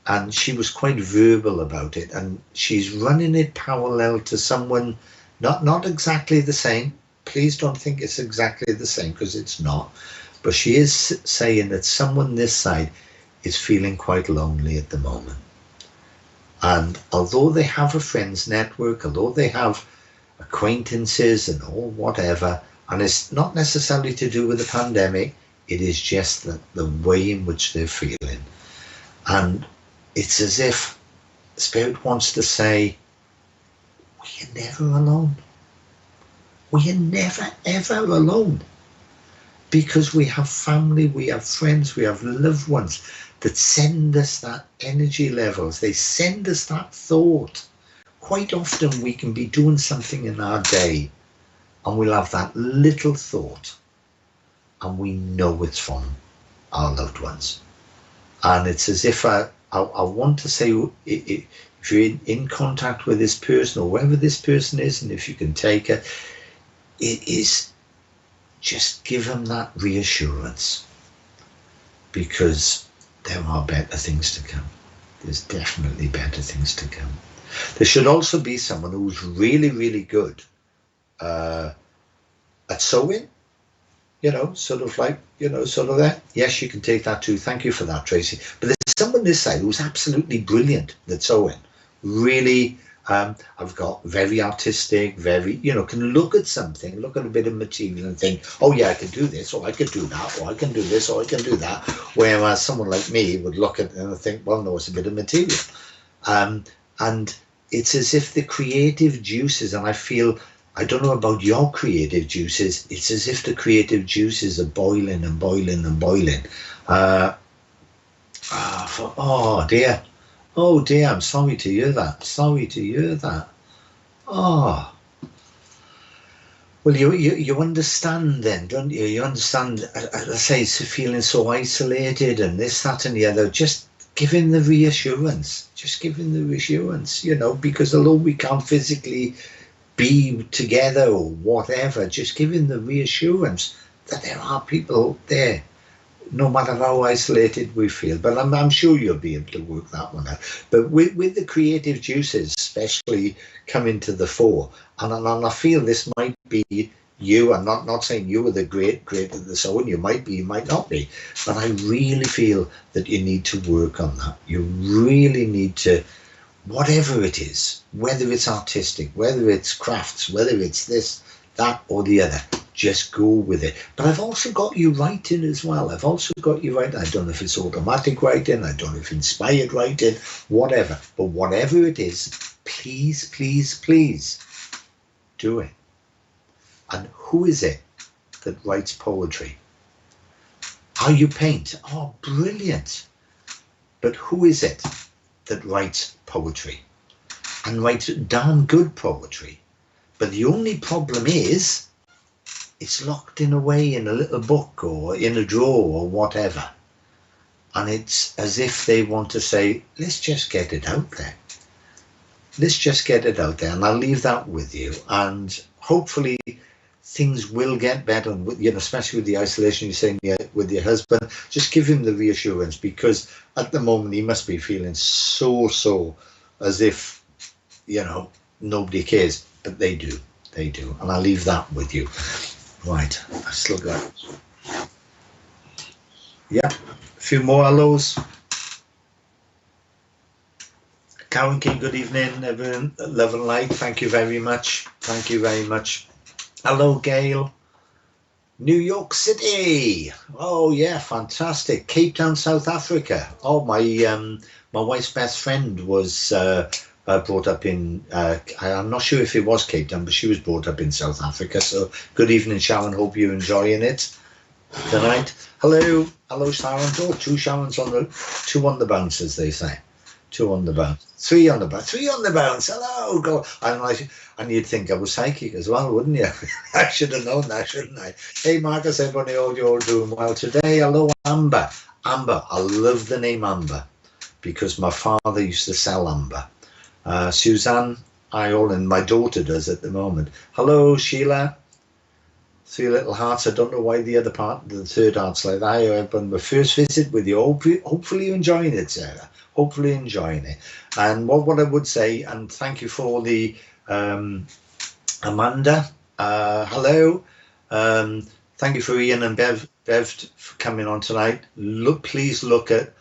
And she was quite verbal about it, and she's running it parallel to someone, not exactly the same. Please don't think it's exactly the same, because it's not. But she is saying that someone this side is feeling quite lonely at the moment. And although they have a friends network, although they have acquaintances and all whatever, and it's not necessarily to do with the pandemic, it is just the way in which they're feeling. And it's as if Spirit wants to say, we are never alone. We are never, ever alone. Because we have family, we have friends, we have loved ones that send us that energy levels. They send us that thought. Quite often we can be doing something in our day, and we'll have that little thought, and we know it's from our loved ones. And it's as if I want to say, if you're in contact with this person, or wherever this person is, and if you can take it is just give them that reassurance, because there are better things to come. There's definitely better things to come. There should also be someone who's really, really good at sewing, you know, sort of like, you know, sort of that. Yes, you can take that too. Thank you for that, Tracy. But there's someone this side who's absolutely brilliant at sewing. Really, I've got very artistic, very, you know, can look at something, look at a bit of material and think, oh yeah, I can do this, or I can do that, or I can do this, or I can do that. Whereas someone like me would look at it and think, well, no, it's a bit of material. And it's as if the creative juices, and I feel, I don't know about your creative juices, it's as if the creative juices are boiling and boiling and boiling. Oh dear. Oh dear, I'm sorry to hear that. Sorry to hear that. Oh. Well, you understand then, don't you? You understand, as I say, it's feeling so isolated and this, that and the other. Just give him the reassurance. Just give him the reassurance, you know, because although we can't physically be together or whatever, just give him the reassurance that there are people there, no matter how isolated we feel. But I'm sure you'll be able to work that one out. But with the creative juices especially coming to the fore, and I feel this might be you. I'm not saying you are the great at the sewing. You might be, you might not be. But I really feel that you need to work on that. You really need to, whatever it is, whether it's artistic, whether it's crafts, whether it's this, that or the other, just go with it. But I've also got you writing as well. I've also got you writing. I don't know if it's automatic writing, I don't know if inspired writing, whatever. But whatever it is, please, please, please do it. And who is it that writes poetry? Oh, you paint. Oh, brilliant. But who is it that writes poetry? And writes damn good poetry? But the only problem is it's locked in away in a little book or in a drawer or whatever. And it's as if they want to say, let's just get it out there. Let's just get it out there. And I'll leave that with you. And hopefully things will get better, you know, especially with the isolation you're saying with your husband. Just give him the reassurance, because at the moment he must be feeling so as if, you know, nobody cares, but they do. They do. And I'll leave that with you. Right, I still got, yeah, a few more hellos. Karen King, good evening, everyone. Love and light, thank you very much. Thank you very much. Hello, Gail. New York City. Oh yeah, fantastic. Cape Town, South Africa. Oh, my wife's best friend was brought up in, I'm not sure if it was Cape Town, but she was brought up in South Africa. So good evening, Sharon. Hope you're enjoying it tonight. Hello, Sharon. Oh, two on the bounce, as they say. Two on the bounce. Three on the bounce. Hello, go. And you'd think I was psychic as well, wouldn't you? I should have known that, shouldn't I? Hey, Marcus, everybody, you're all doing well today. Hello, Amber. Amber, I love the name Amber because my father used to sell amber. Suzanne, and my daughter does at the moment. Hello, Sheila. 3 little hearts. I don't know why the third heart's like that. But my first visit with you. Hopefully you're enjoying it, Sarah. Hopefully enjoying it. And what I would say, and thank you for the Amanda. Hello. Thank you for Ian and Bev for coming on tonight. Please look at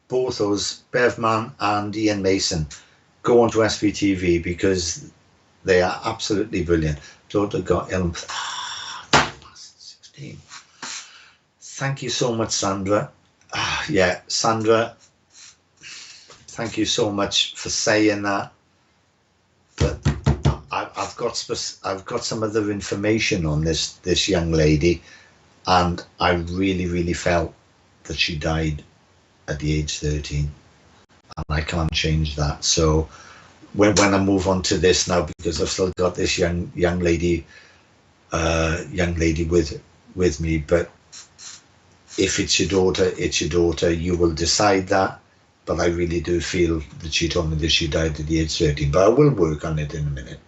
both those, Bevman and Ian Mason. Go on to SPTV because they are absolutely brilliant. Daughter got ill. 16. Thank you so much, Sandra. Yeah, Sandra, thank you so much for saying that. But I've got some other information on this young lady, and I really felt that she died at the age 13. And I can't change that. So when I move on to this now, because I've still got this young lady with me, but if it's your daughter, it's your daughter. You will decide that. But I really do feel that she told me that she died at the age 13. But I will work on it in a minute.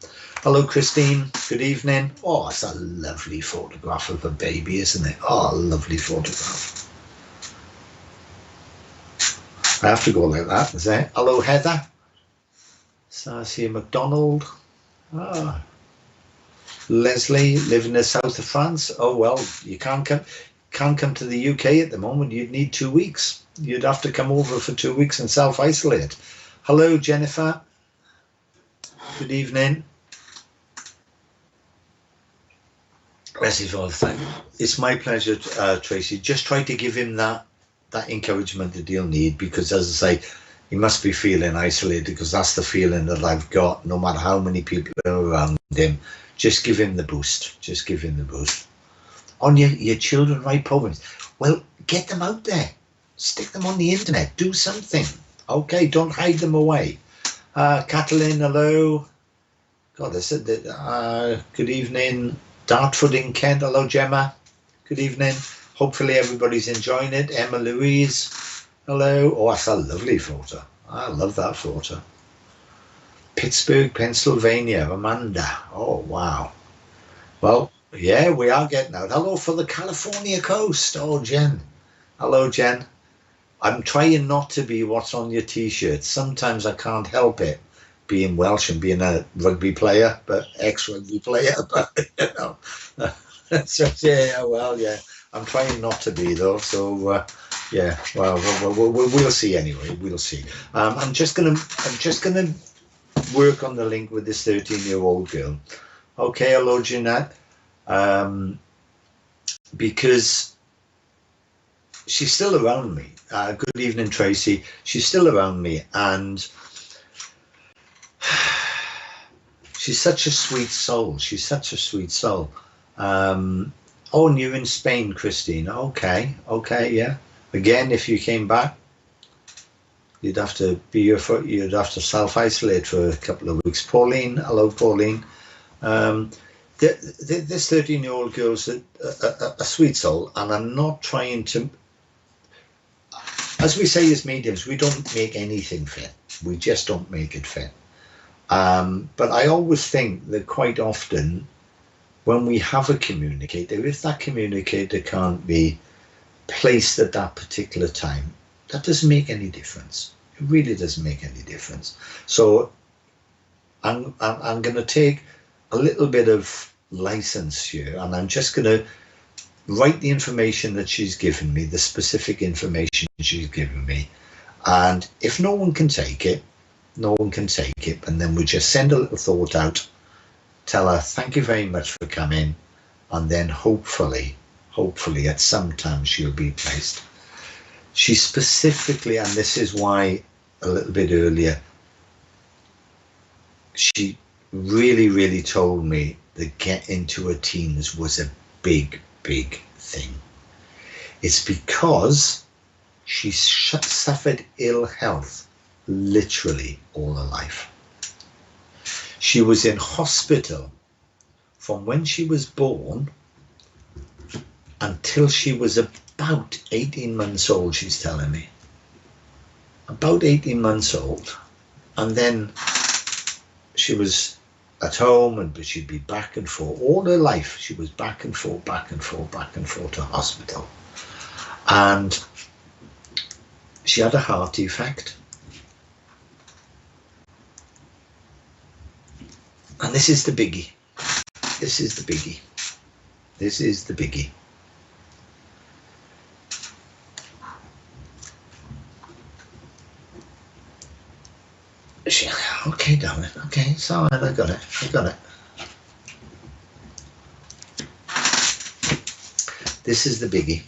Hello, Christine. Good evening. Oh, it's a lovely photograph of a baby, isn't it? Oh, a lovely photograph. I have to go like that, is it? Hello, Heather. Sarcia McDonald. Ah. Leslie, living in the south of France. Oh, well, you can't come to the UK at the moment. You'd need 2 weeks. You'd have to come over for 2 weeks and self-isolate. Hello, Jennifer. Good evening. It's my pleasure, Tracy. Just try to give him that encouragement that he'll need, because as I say, he must be feeling isolated, because that's the feeling that I've got. No matter how many people are around him, just give him the boost. Just give him the boost. On your children write poems. Well, get them out there. Stick them on the internet. Do something. Okay, don't hide them away. Catalin, hello. God, I said that. Good evening. Dartford in Kent. Hello, Gemma. Good evening. Hopefully everybody's enjoying it. Emma Louise. Hello. Oh, that's a lovely photo. I love that photo. Pittsburgh, Pennsylvania. Amanda. Oh, wow. Well, yeah, we are getting out. Hello for the California coast. Oh, Jen. Hello, Jen. I'm trying not to be what's on your T-shirt. Sometimes I can't help it, being Welsh and being a rugby player, but ex-rugby player. But, you know. So, yeah, well, yeah. I'm trying not to be, though. So, yeah, well, we'll see anyway. We'll see. I'm just gonna work on the link with this 13-year-old girl. Okay, hello, Jeanette. Because she's still around me. Good evening, Tracy. She's still around me, and she's such a sweet soul. She's such a sweet soul. Oh, and you're in Spain, Christine. Okay, yeah. Again, if you came back, you'd have to self-isolate for a couple of weeks. Pauline, hello, Pauline. This 13-year-old girl's a sweet soul, and I'm not trying to, as we say as mediums, we don't make anything fit. We just don't make it fit. But I always think that quite often when we have a communicator, if that communicator can't be placed at that particular time, that doesn't make any difference. It really doesn't make any difference. So I'm going to take a little bit of license here, and I'm just going to write the information that she's given me, the specific information she's given me. And if no one can take it, no one can take it. And then we just send a little thought out, tell her, thank you very much for coming. And then hopefully at some time she'll be placed. She specifically, and this is why a little bit earlier, she really told me that get into her teens was a big thing. It's because she suffered ill health literally all her life. She was in hospital from when she was born until she was about 18 months old, she's telling me. About 18 months old. And then she was at home, but she'd be back and forth. All her life, she was back and forth to hospital. And she had a heart defect. And this is the biggie. This is the biggie. This is the biggie. Okay, darling. Okay, it's all right. I got it. This is the biggie.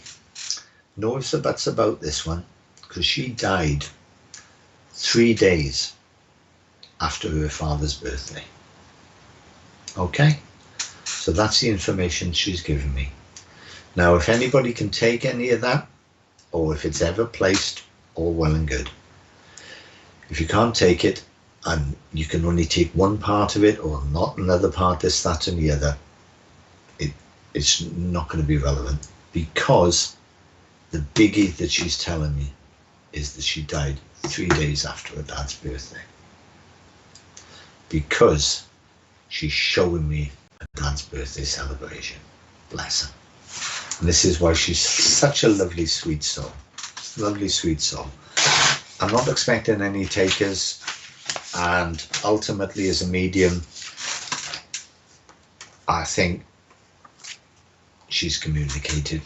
No ifs or buts about this one, because she died 3 days after her father's birthday. Okay, so that's the information she's given me. Now, if anybody can take any of that, or if it's ever placed, all well and good. If you can't take it, and you can only take one part of it or not another part, this, that and the other, it's not going to be relevant, because the biggie that she's telling me is that she died 3 days after her dad's birthday, because she's showing me her dad's birthday celebration. Bless her. And this is why she's such a lovely sweet soul. Lovely sweet soul. I'm not expecting any takers, and ultimately as a medium, I think she's communicated,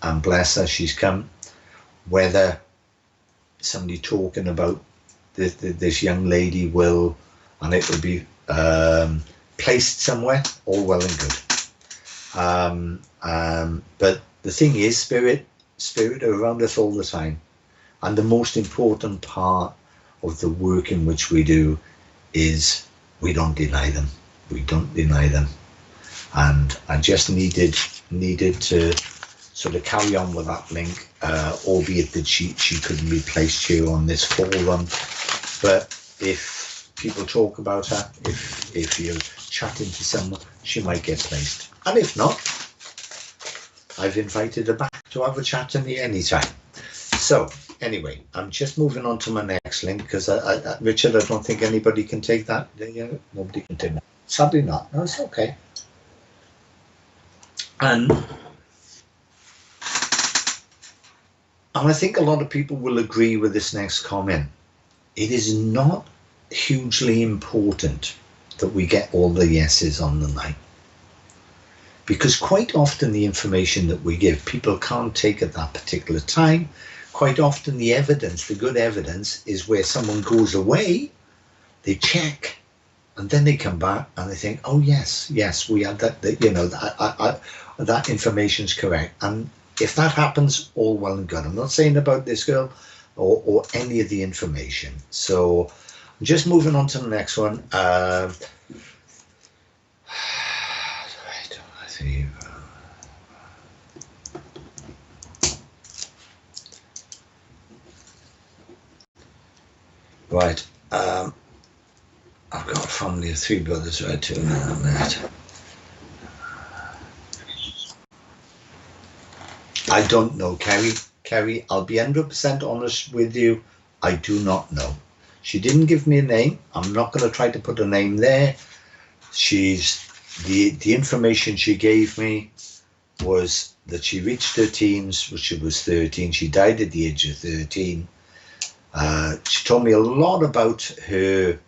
and bless her, she's come. Whether somebody talking about this young lady will, and it will be placed somewhere, all well and good. But the thing is, spirit are around us all the time. And the most important part of the work in which we do is we don't deny them. We don't deny them. And I just needed to sort of carry on with that link, albeit that she couldn't be placed here on this forum. But if people talk about her, if you're chatting to someone, she might get placed. And if not, I've invited her back to have a chat to me anytime. So anyway, I'm just moving on to my next link, because Richard, I don't think anybody can take that. Nobody can take that. Sadly not. No, it's okay. And I think a lot of people will agree with this next comment. It is not hugely important that we get all the yeses on the night, because quite often the information that we give, people can't take at that particular time. Quite often the evidence, the good evidence, is where someone goes away, they check, and then they come back and they think, oh yes, we had that, that information's correct. And if that happens, all well and good. I'm not saying about this girl or any of the information. So I'm just moving on to the next one. Right. I've got a family of 3 brothers, right, too. Now, I don't know, Kerry. Kerry, I'll be 100% honest with you. I do not know. She didn't give me a name. I'm not going to try to put a name there. She's the information she gave me was that she reached her teens when she was 13. She died at the age of 13. She told me a lot about her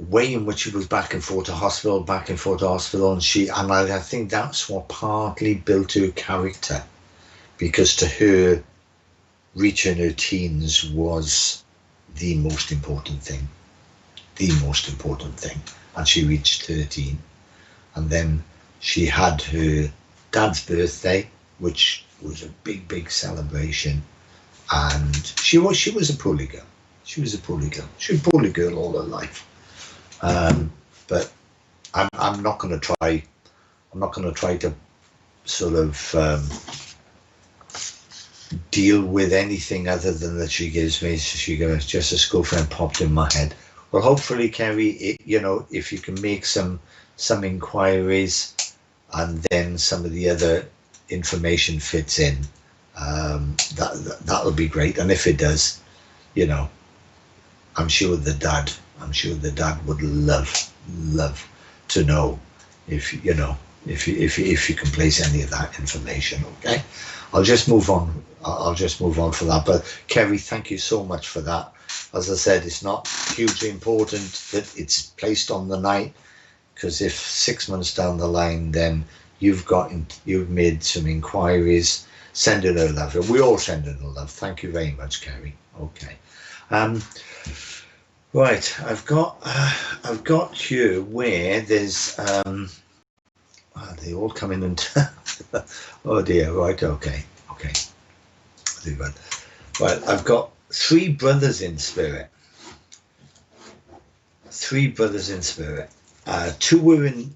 way in which she was back and forth to hospital, and I think that's what partly built her character, because to her, reaching her teens was the most important thing, and she reached 13, and then she had her dad's birthday, which was a big celebration, and she was a poorly girl. She was a poorly girl all her life. But I'm not going to try. I'm not going to try to sort of deal with anything other than that she gives me. She goes, just a school friend popped in my head. Well, hopefully, Kerry, if you can make some inquiries, and then some of the other information fits in, that'll be great. And if it does, I'm sure the dad would love to know if you can place any of that information. Okay, I'll just move on for that. But Kerry, thank you so much for that. As I said, it's not hugely important that it's placed on the night, because if 6 months down the line, then you've made some inquiries. Send her love. We all send her love. Thank you very much, Kerry. Okay. Right, I've got here where there's they all come in and oh dear, right, okay. Right, I've got 3 brothers in spirit. 3 brothers in spirit. 2 were in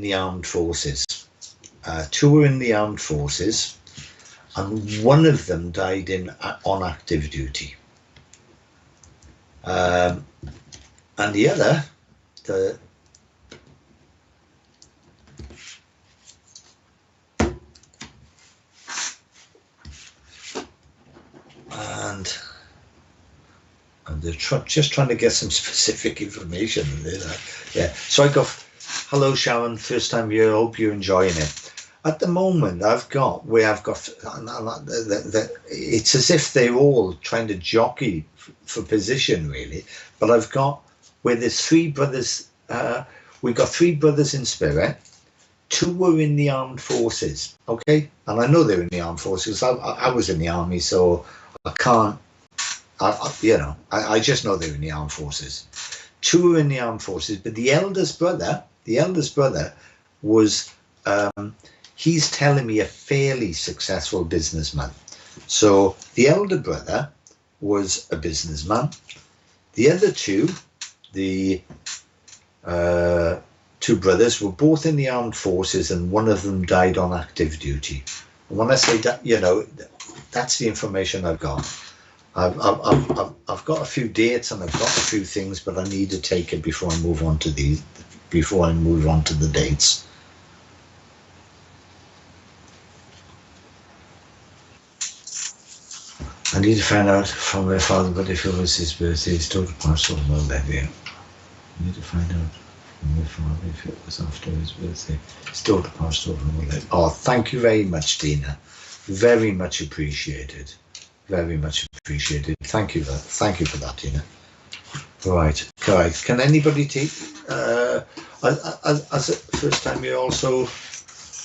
the armed forces. 2 were in the armed forces, and one of them died on active duty. And the other, and they're just trying to get some specific information. Yeah. So I got, hello Sharon, first time here. Hope you're enjoying it. At the moment, it's as if they're all trying to jockey for position, really. But I've got where there's 3 brothers. We've got 3 brothers in spirit. 2 were in the armed forces. Okay, and I know they're in the armed forces. I was in the army, so I can't. I just know they're in the armed forces. 2 were in the armed forces, but the eldest brother was. He's telling me a fairly successful businessman. So the elder brother was a businessman. The other 2, the 2 brothers, were both in the armed forces, and one of them died on active duty. And when I say that, that's the information I've got. I've got a few dates and I've got a few things, but I need to take it before I move on to the dates. I need to find out from my father, but if it was his birthday, his total parcel will live here. I need to find out from my father if it was after his birthday. His total parcel will live. Oh, thank you very much, Tina. Very much appreciated. Very much appreciated. Thank you for that, Tina. Right. Can anybody take as a first time you also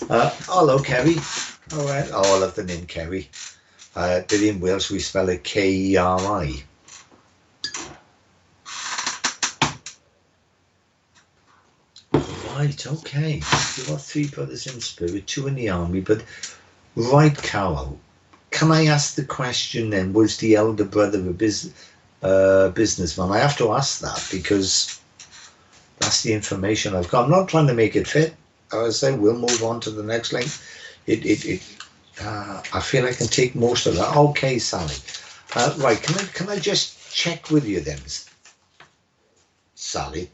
hello Kerry. All right. Oh, I love the name Kerry. But in Wales we spell it K-E-R-I. Right, okay. You've got 3 brothers in spirit, 2 in the army, but right, Carol. Can I ask the question then, was the elder brother a businessman? I have to ask that because that's the information I've got. I'm not trying to make it fit. As I say, we'll move on to the next link. I feel I can take most of that. Okay, Sally. Right, can I just check with you then, Sally.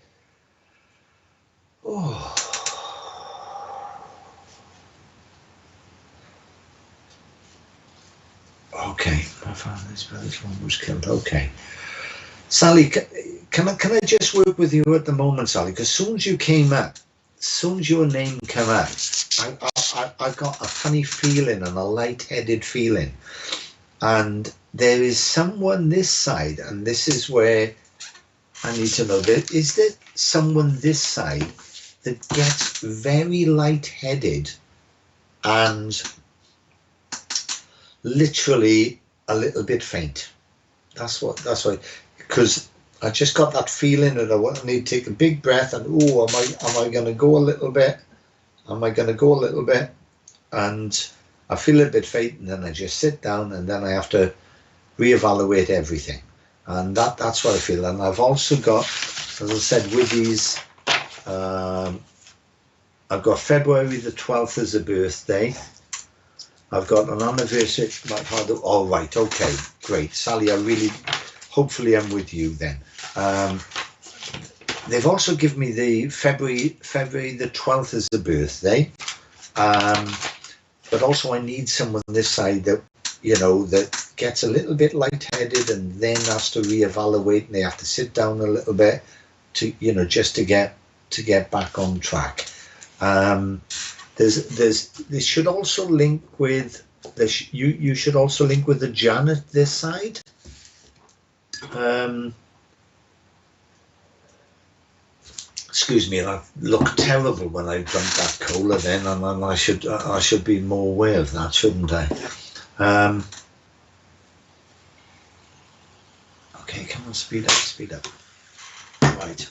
Oh. Okay, my father's brother's one was killed. Okay, Sally, can I just work with you at the moment, Sally? Because as soon as you came up, as soon as your name came out, I got a funny feeling and a light-headed feeling, and there is someone this side, and this is where I need to know. Is there someone this side that gets very light-headed and literally a little bit faint? That's why, because I just got that feeling that I need to take a big breath and am I going to go a little bit? Am I going to go a little bit? And I feel a bit faint, and then I just sit down, and then I have to reevaluate everything. And that's what I feel. And I've also got, as I said, with these, I've got February the 12th as a birthday. I've got an anniversary. My father. All right. Okay. Great, Sally. Hopefully, I'm with you then. They've also given me the February the 12th as a birthday. But also, I need someone this side that that gets a little bit lightheaded and then has to reevaluate, and they have to sit down a little bit to just to get back on track. This should also link with this. You should also link with the Janet this side. Excuse me, I look terrible when I drunk that cola then, and I should be more aware of that, shouldn't I? Okay, come on, speed up. Right.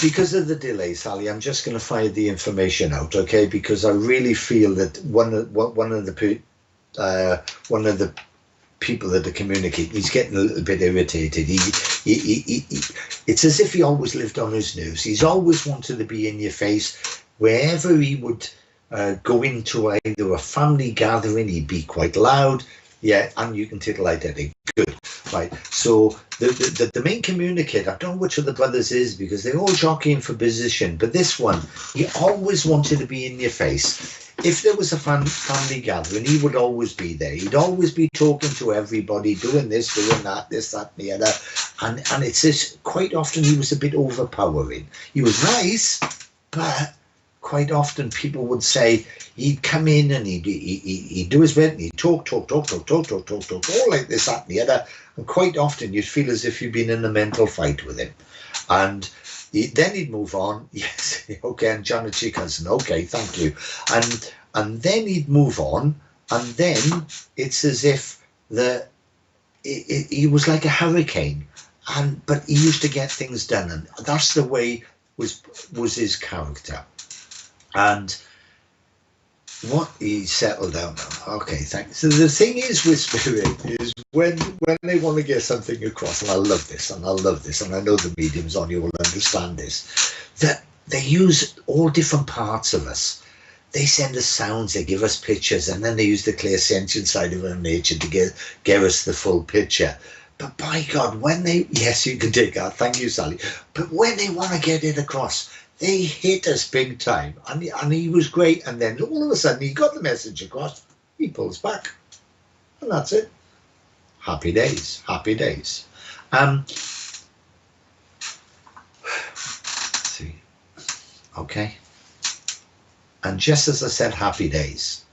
Because of the delay, Sally, I'm just going to fire the information out, okay? Because I really feel that one of the people that are communicating, he's getting a little bit irritated. He it's as if he always lived on his nerves. He's always wanted to be in your face. Wherever he would go into either a family gathering, he'd be quite loud. Yeah, and you can take a light headache. Good. Right. So the main communicator, I don't know which of the brothers is, because they're all jockeying for position, but this one, he always wanted to be in your face. If there was a family gathering, he would always be there. He'd always be talking to everybody, doing this, doing that, this, that, and the other. And it's this, quite often he was a bit overpowering. He was nice, but quite often people would say he'd come in and he'd do his bit and he'd talk, all like this, that, and the other. And quite often you'd feel as if you'd been in a mental fight with him. And then he'd move on. Yes, okay, and Janet's your cousin. Okay, thank you. And then he'd move on, and then it's as if he was like a hurricane, but he used to get things done, and that's the way was his character. And what he settled down now. Okay, thanks. So the thing is with spirit is when they want to get something across, and I love this, and I know the mediums on you will understand this, that they use all different parts of us. They send us sounds, they give us pictures, and then they use the clairsentient side of our nature to get us the full picture. But by God, yes, you can take that. Thank you, Sally. But when they want to get it across, they hit us big time, and he was great. And then all of a sudden, he got the message across. He pulls back, and that's it. Happy days, happy days. See, okay. And just as I said, happy days.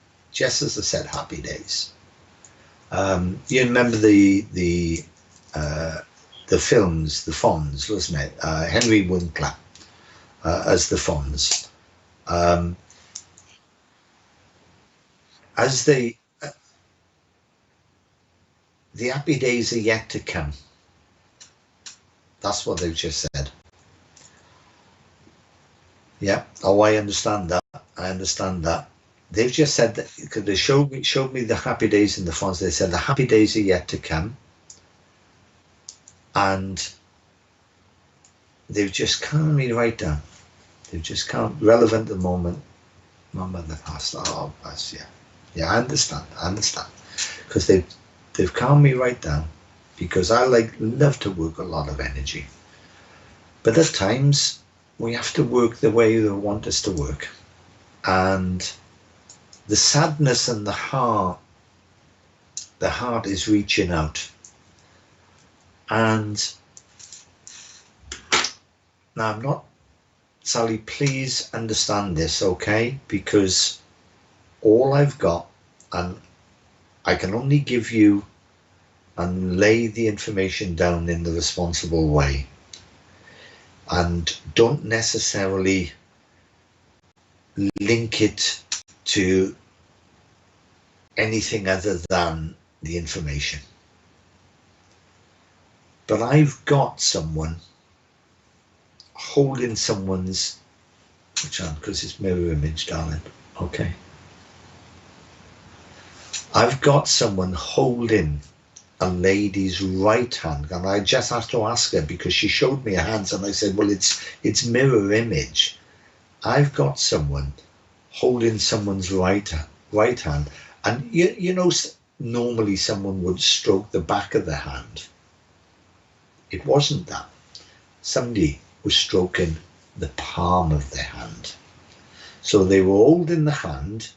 You remember the films, the Fonz, wasn't it? Henry Winkler. As the Fonz, as the happy days are yet to come. That's what they've just said. Yeah. Oh, I understand that. They've just said that, because they showed me the happy days in the Fonz. They said the happy days are yet to come, and they've just calmed me right down. They just can't, relevant at the moment. My mother passed. Oh, bless, yeah. Yeah, I understand. Because They've calmed me right down, because I love to work a lot of energy. But at times we have to work the way they want us to work. And the sadness and the heart is reaching out. And now I'm not, Sally, please understand this, okay? Because all I've got, and I can only give you and lay the information down in the responsible way, and don't necessarily link it to anything other than the information. But I've got someone holding someone's, which aren't, because it's mirror image, darling. Okay. I've got someone holding a lady's right hand, and I just have to ask her, because she showed me her hands, and I said, well, it's mirror image. I've got someone holding someone's right hand, and you know, normally someone would stroke the back of the hand. It wasn't that. Somebody was stroking the palm of their hand. So they were holding the hand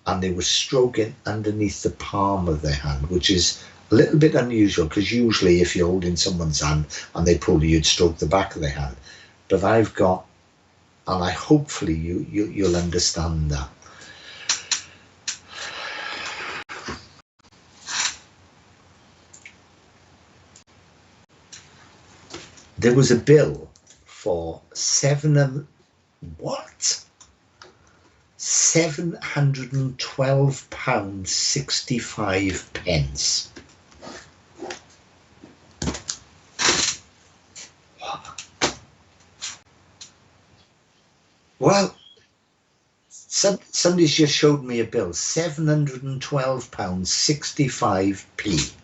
and they were stroking underneath the palm of their hand, which is a little bit unusual, because usually if you're holding someone's hand and they pull, you'd stroke the back of their hand. But I've got, and I hopefully you'll understand that. There was a bill for £712.65. Well, somebody's just showed me a bill, £712.65.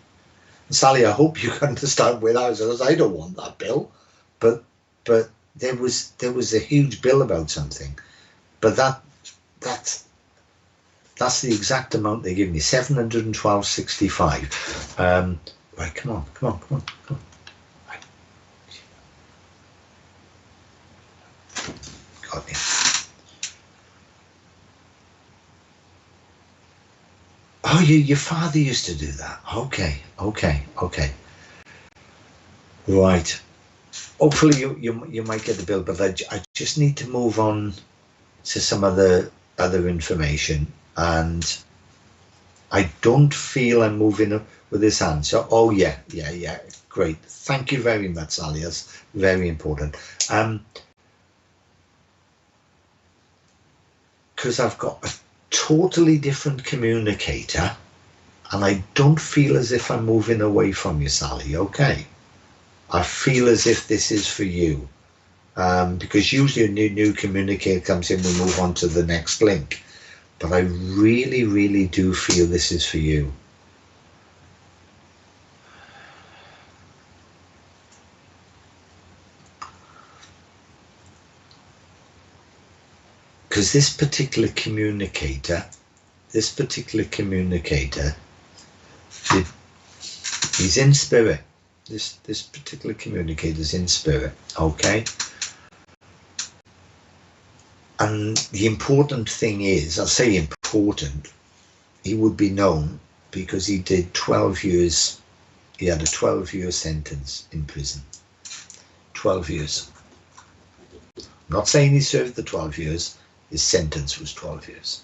Sally, I hope you can understand where that is, because I don't want that bill. But there was a huge bill about something. But that's the exact amount they give me, £712.65. Right, come on. Right. Got me. Oh, your father used to do that. Okay. Right. Hopefully you might get the bill, but I just need to move on to some other information, and I don't feel I'm moving up with this hand. So, oh yeah, great. Thank you very much, Sally. That's very important. Because I've got a totally different communicator, and I don't feel as if I'm moving away from you, Sally. Okay. I feel as if this is for you, because usually a new communicator comes in, we move on to the next link, but I really do feel this is for you. Because this particular communicator, he's in spirit. This particular communicator is in spirit, okay? And the important thing is, I say important, he would be known because he did 12 years, he had a 12-year sentence in prison. 12 years. I'm not saying he served the 12 years, his sentence was 12 years.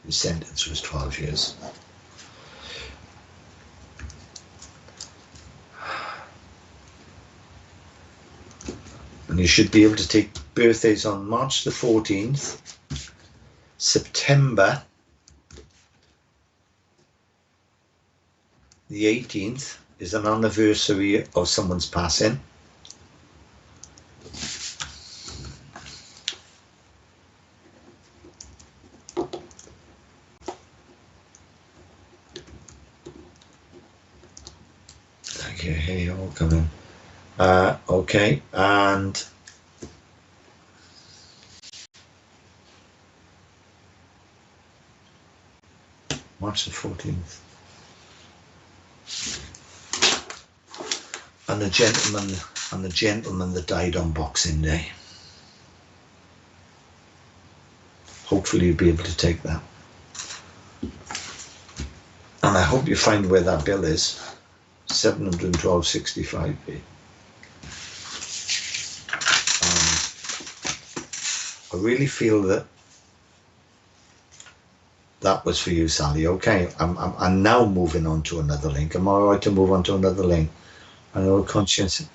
His sentence was 12 years. And you should be able to take birthdays on March the 14th, September the 18th is an anniversary of someone's passing. Okay, here you all come in. Okay, and March the 14th. And the gentleman that died on Boxing Day. Hopefully you'll be able to take that. And I hope you find where that bill is. 712.65p. I really feel that that was for you, Sally. Okay, I'm now moving on to another link. Am I all right to move on to another link? I know conscience.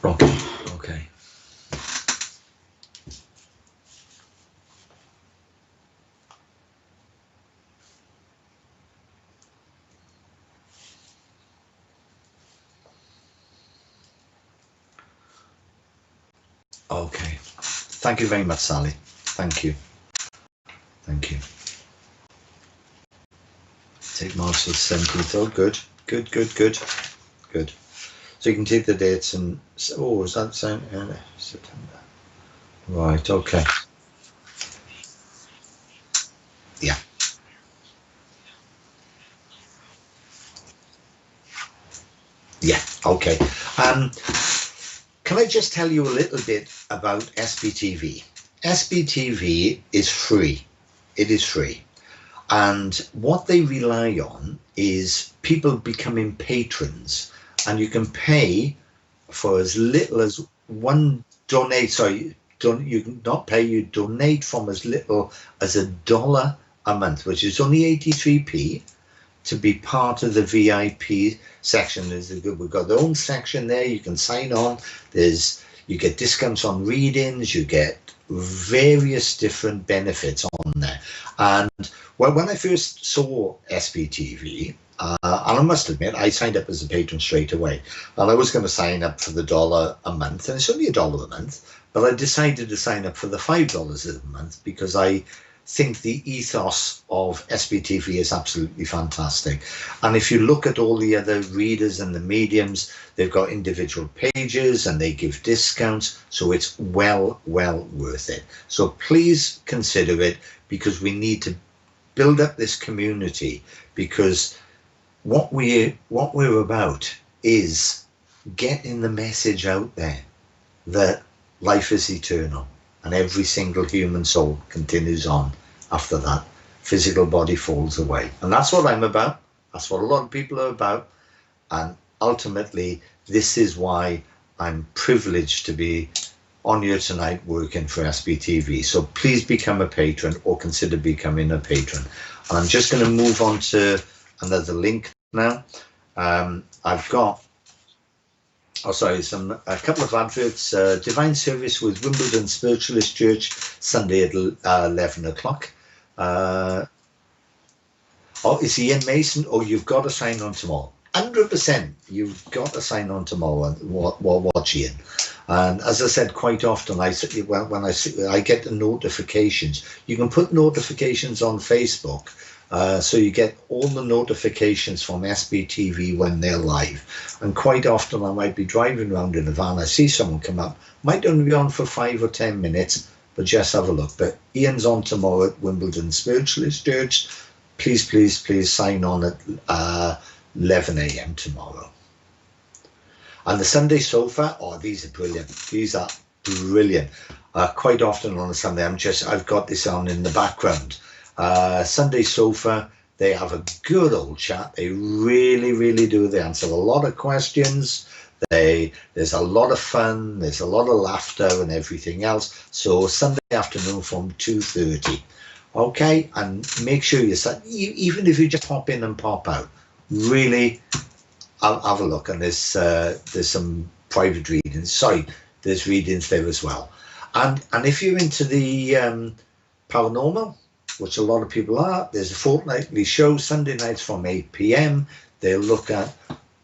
Okay, okay. Okay. Thank you very much, Sally. Thank you. Thank you. Take March the 17th. Oh, good. Good, good, good. Good. So you can take the dates and... Oh, is that September? Right, okay. Yeah. Yeah, okay. Can I just tell you a little bit about SBTV? SBTV is free. It is free. And what they rely on is people becoming patrons. And you can pay for as little as you can not pay, you donate from as little as $1 a month, which is only 83p, to be part of the VIP section. We've got their own section there. You can sign on. You get discounts on readings. You get various different benefits on there. And when I first saw SBTV, and I must admit, I signed up as a patron straight away. And I was going to sign up for the $1 a month, and it's only $1 a month. But I decided to sign up for the $5 a month because I think the ethos of SBTV is absolutely fantastic. And if you look at all the other readers and the mediums, they've got individual pages and they give discounts, so it's well worth it. So please consider it, because we need to build up this community, because what we're about is getting the message out there that life is eternal. And every single human soul continues on after that physical body falls away. And that's what I'm about. That's what a lot of people are about. And ultimately, this is why I'm privileged to be on here tonight working for SBTV. So please become a patron, or consider becoming a patron. And I'm just going to move on to another link now. I've got a couple of adverts. Divine service with Wimbledon Spiritualist Church, Sunday at 11 o'clock. It's Ian Mason. You've got to sign on tomorrow. 100%, you've got to sign on tomorrow and watch Ian. And as I said, quite often, when I get the notifications, you can put notifications on Facebook. So you get all the notifications from SBTV when they're live. And quite often I might be driving around in a van, I see someone come up, might only be on for 5 or 10 minutes, but just have a look. But Ian's on tomorrow at Wimbledon Spiritualist Church. Please sign on at 11 a.m. tomorrow. And the Sunday sofa, these are brilliant. These are brilliant. Quite often on a Sunday, I've got this on in the background. Sunday sofa, they have a good old chat. They really do. They answer a lot of questions. There's a lot of fun. There's a lot of laughter and everything else. So Sunday afternoon from 2:30. Okay, and make sure even if you just pop in and pop out, really have a look. And there's some private readings. Sorry, there's readings there as well. And if you're into the paranormal, which a lot of people are, there's a fortnightly show Sunday nights from 8 p.m. They'll look at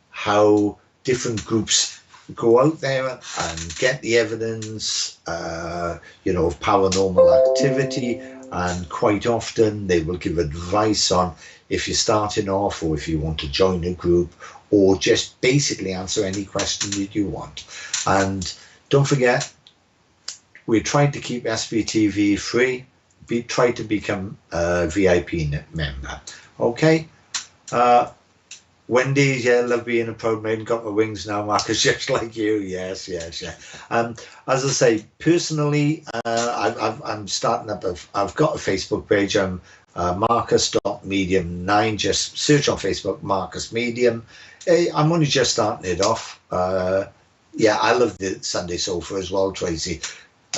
how different groups go out there and get the evidence, of paranormal activity. And quite often they will give advice on if you're starting off, or if you want to join a group, or just basically answer any question that you want. And don't forget, we're trying to keep SBTV free. Try to become a VIP member. Okay. Wendy, yeah, love being a proud maiden. Got my wings now, Marcus, just like you. Yes, yes, yeah. As I say, personally, I'm starting up. I've got a Facebook page. I'm Marcus.medium9. Just search on Facebook, Marcus Medium. I'm only just starting it off. Yeah, I love the Sunday Sofa as well, Tracy.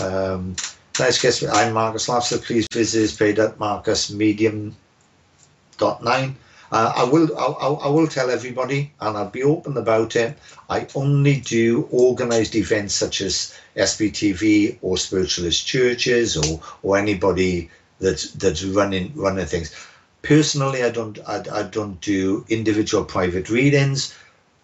Nice guest. I'm Marcus Lapsa. Please visit his page at marcusmedium.9. I will tell everybody, and I'll be open about it. I only do organised events such as SBTV or spiritualist churches or anybody that's running things. Personally, I don't do individual private readings.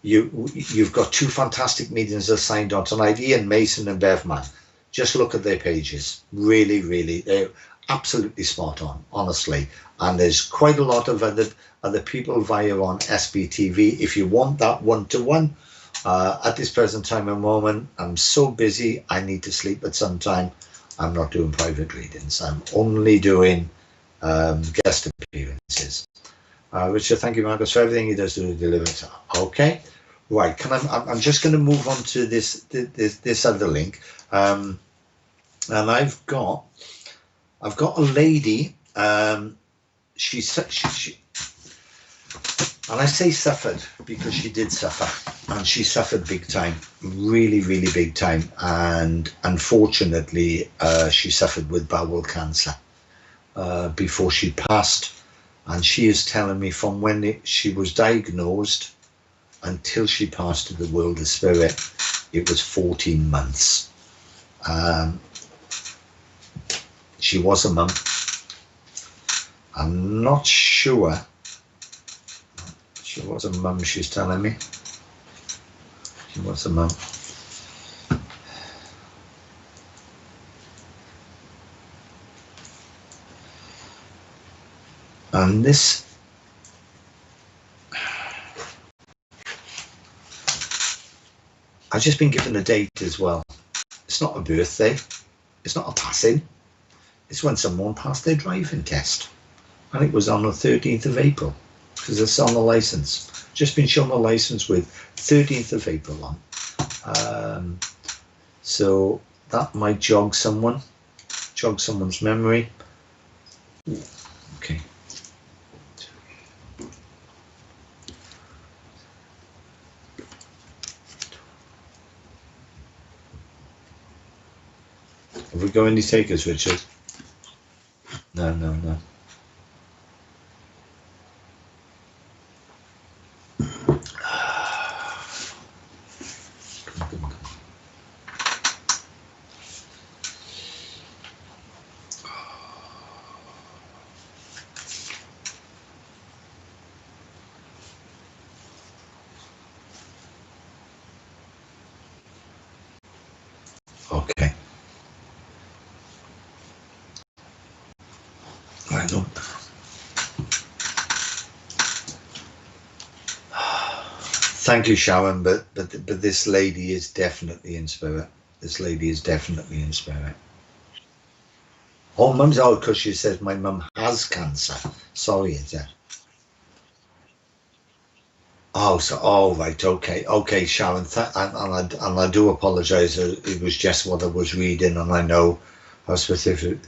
You've got two fantastic mediums that signed on tonight, Ian Mason and Bev Mann. Just look at their pages. Really, really, they're absolutely spot on, honestly. And there's quite a lot of other people via on SBTV. If you want that one-to-one, at this present time and moment, I'm so busy, I need to sleep at some time. I'm not doing private readings. I'm only doing guest appearances. Richard, thank you, Marcus, for everything he does to deliver it. Okay, right. I'm just going to move on to this other link. And I've got a lady. She and I say suffered because she did suffer, and she suffered big time, really, really big time. And unfortunately, she suffered with bowel cancer before she passed. And she is telling me from when she was diagnosed until she passed to the world of spirit, it was 14 months. She was a mum. I'm not sure. She was a mum, she's telling me. She was a mum. And this, I've just been given a date as well. It's not a birthday. It's not a passing. It's when someone passed their driving test. And it was on the 13th of April, because it's on the license. Just been shown the license with 13th of April on. So that might jog someone's memory. Okay. Have we got any takers, Richard? No. Okay. I don't. Thank you, Sharon, but this lady is definitely in spirit. This lady is definitely in spirit. Oh, mum's out because she says my mum has cancer. Sorry, is that? Oh, right, okay, Sharon, and I do apologise. It was just what I was reading, and I know how specific.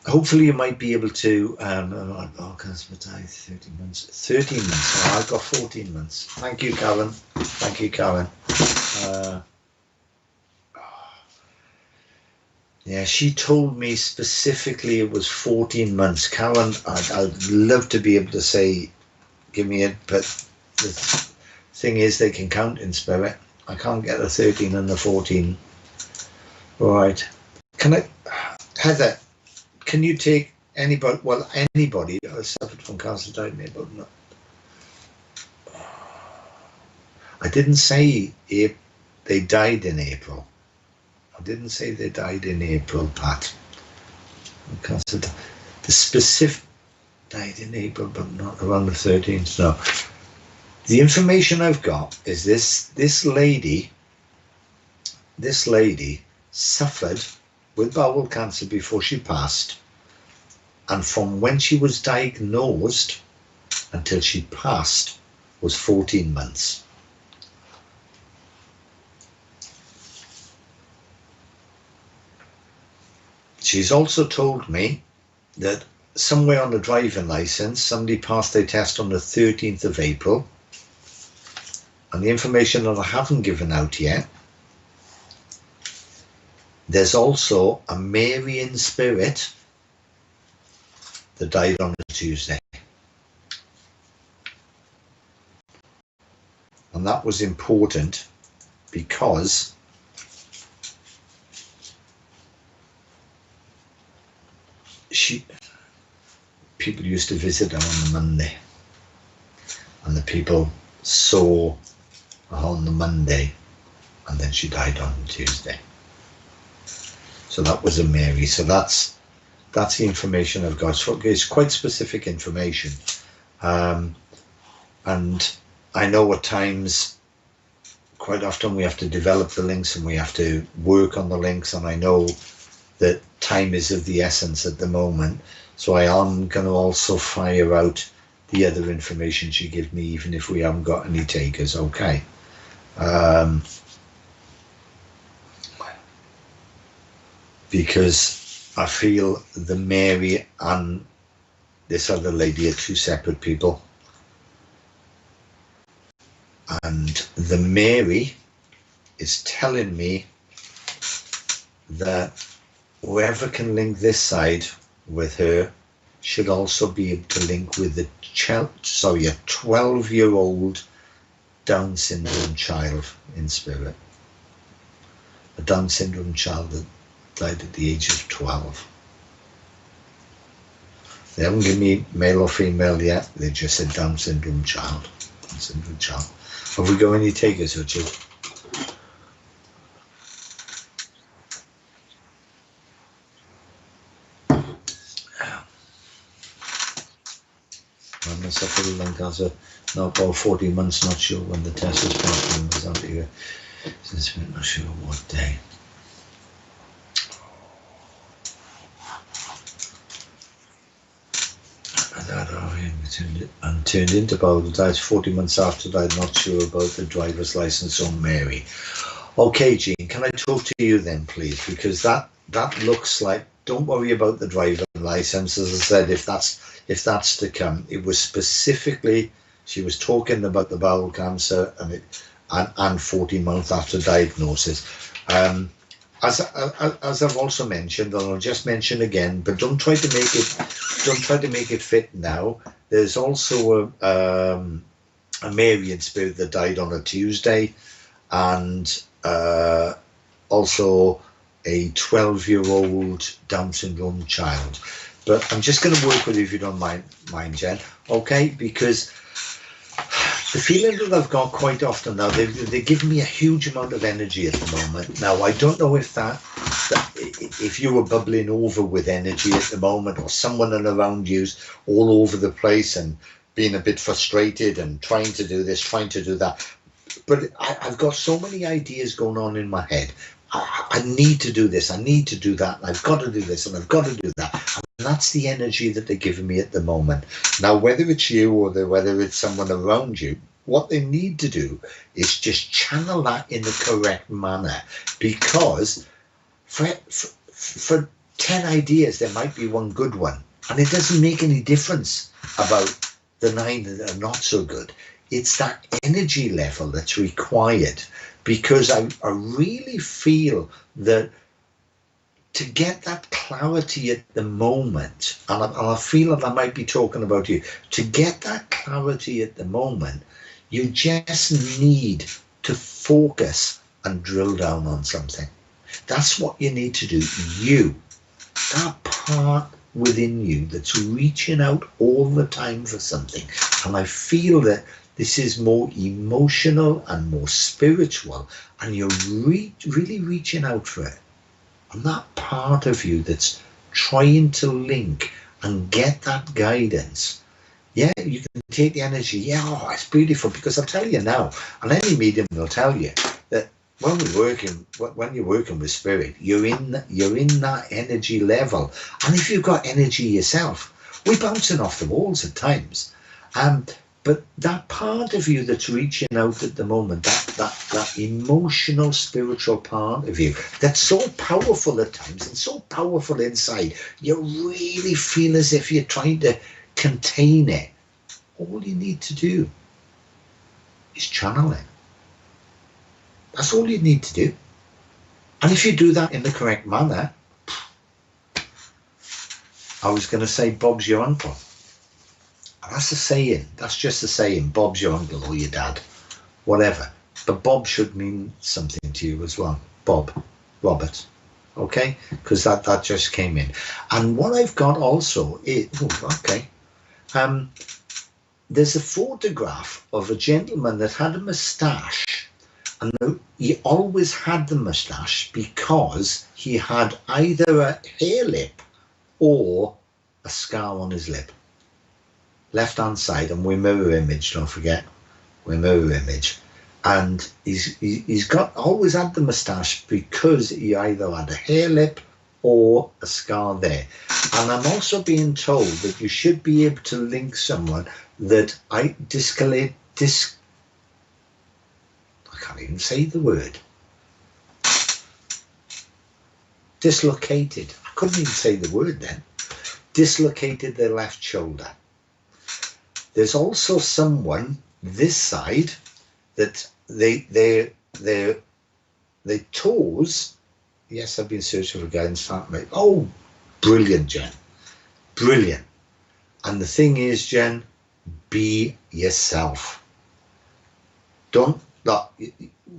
Hopefully, you might be able to. Cancer died 13 months. 13 months. Oh, I've got 14 months. Thank you, Karen. Thank you, Karen. Yeah, she told me specifically it was 14 months. Karen, I'd love to be able to say, give me it, but the thing is they can count in spirit. I can't get the 13 and the 14. All right. Can I, Heather, can you take anybody, well, anybody who has suffered from cancer died in April? No. I didn't say if they died in April. I didn't say they died in April, Pat. Cancer, the specific died in April, but not around the 13th. No. The information I've got is this lady this lady suffered with bowel cancer before she passed, and from when she was diagnosed until she passed was 14 months. She's also told me that somewhere on the driving license, somebody passed their test on the 13th of April, and the information that I haven't given out yet, there's also a Marian spirit that died on a Tuesday. And that was important because people used to visit her on the Monday, and the people saw her on the Monday, and then she died on the Tuesday. So that was a Mary. So that's the information I've got. So it's quite specific information, and I know at times, quite often we have to develop the links and we have to work on the links, and I know that time is of the essence at the moment, so I am going to also fire out the other information she gave me, even if we haven't got any takers. Okay. Because I feel the Mary and this other lady are two separate people, and the Mary is telling me that whoever can link this side with her should also be able to link with the a 12-year-old Down syndrome child in spirit. A Down syndrome child that died at the age of 12. They haven't given me male or female yet, they just said Down syndrome child. Down syndrome child. Have we got any takers, Richard? I must have put a link as a not about 14 months, not sure when the test was happening, was out here. Since we're not sure what day. And turned into bowel died 40 months after died, not sure about the driver's license on Mary. Okay, Jean, can I talk to you then, please? Because that looks like, don't worry about the driver's license. As I said, if that's to come, it was specifically, she was talking about the bowel cancer and 14 months after diagnosis. As I've also mentioned, and I'll just mention again, but don't try to make it fit now. There's also a Marian spirit that died on a Tuesday, and also a 12-year-old Down syndrome child. But I'm just going to work with you if you don't mind, Jen. Okay, because the feeling that I've got quite often now, they give me a huge amount of energy at the moment. Now, I don't know if if you were bubbling over with energy at the moment, or someone around you's all over the place and being a bit frustrated and trying to do this, trying to do that. But I've got so many ideas going on in my head. I need to do this, I need to do that, I've got to do this, and I've got to do that. And that's the energy that they're giving me at the moment. Now, whether it's you or whether it's someone around you, what they need to do is just channel that in the correct manner, because for 10 ideas, there might be one good one. And it doesn't make any difference about the 9 that are not so good. It's that energy level that's required, because I really feel that to get that clarity at the moment, and I feel that I might be talking about you, to get that clarity at the moment, you just need to focus and drill down on something. That's what you need to do. You, that part within you that's reaching out all the time for something. And I feel that this is more emotional and more spiritual, and you're really reaching out for it. And that part of you that's trying to link and get that guidance, yeah, you can take the energy, yeah, oh, it's beautiful, because I'll tell you now, and any medium will tell you, that when you're working with spirit, you're in that energy level, and if you've got energy yourself, we're bouncing off the walls at times. But that part of you that's reaching out at the moment, that emotional, spiritual part of you, that's so powerful at times and so powerful inside, you really feel as if you're trying to contain it. All you need to do is channel it. That's all you need to do. And if you do that in the correct manner, I was going to say Bob's your uncle. That's a saying. That's just a saying. Bob's your uncle or your dad, whatever. But Bob should mean something to you as well. Bob, Robert, okay? Because that just came in. And what I've got also is, there's a photograph of a gentleman that had a moustache, and he always had the moustache because he had either a hair lip or a scar on his lip. Left hand side, and we mirror image, don't forget, we mirror image. And he's got always had the moustache because he either had a hair lip or a scar there. And I'm also being told that you should be able to link someone that I can't even say the word. Dislocated. I couldn't even say the word then. Dislocated their left shoulder. There's also someone this side that their toes. Yes, I've been searching for guidance. Oh, brilliant, Jen. Brilliant. And the thing is, Jen, be yourself. Don't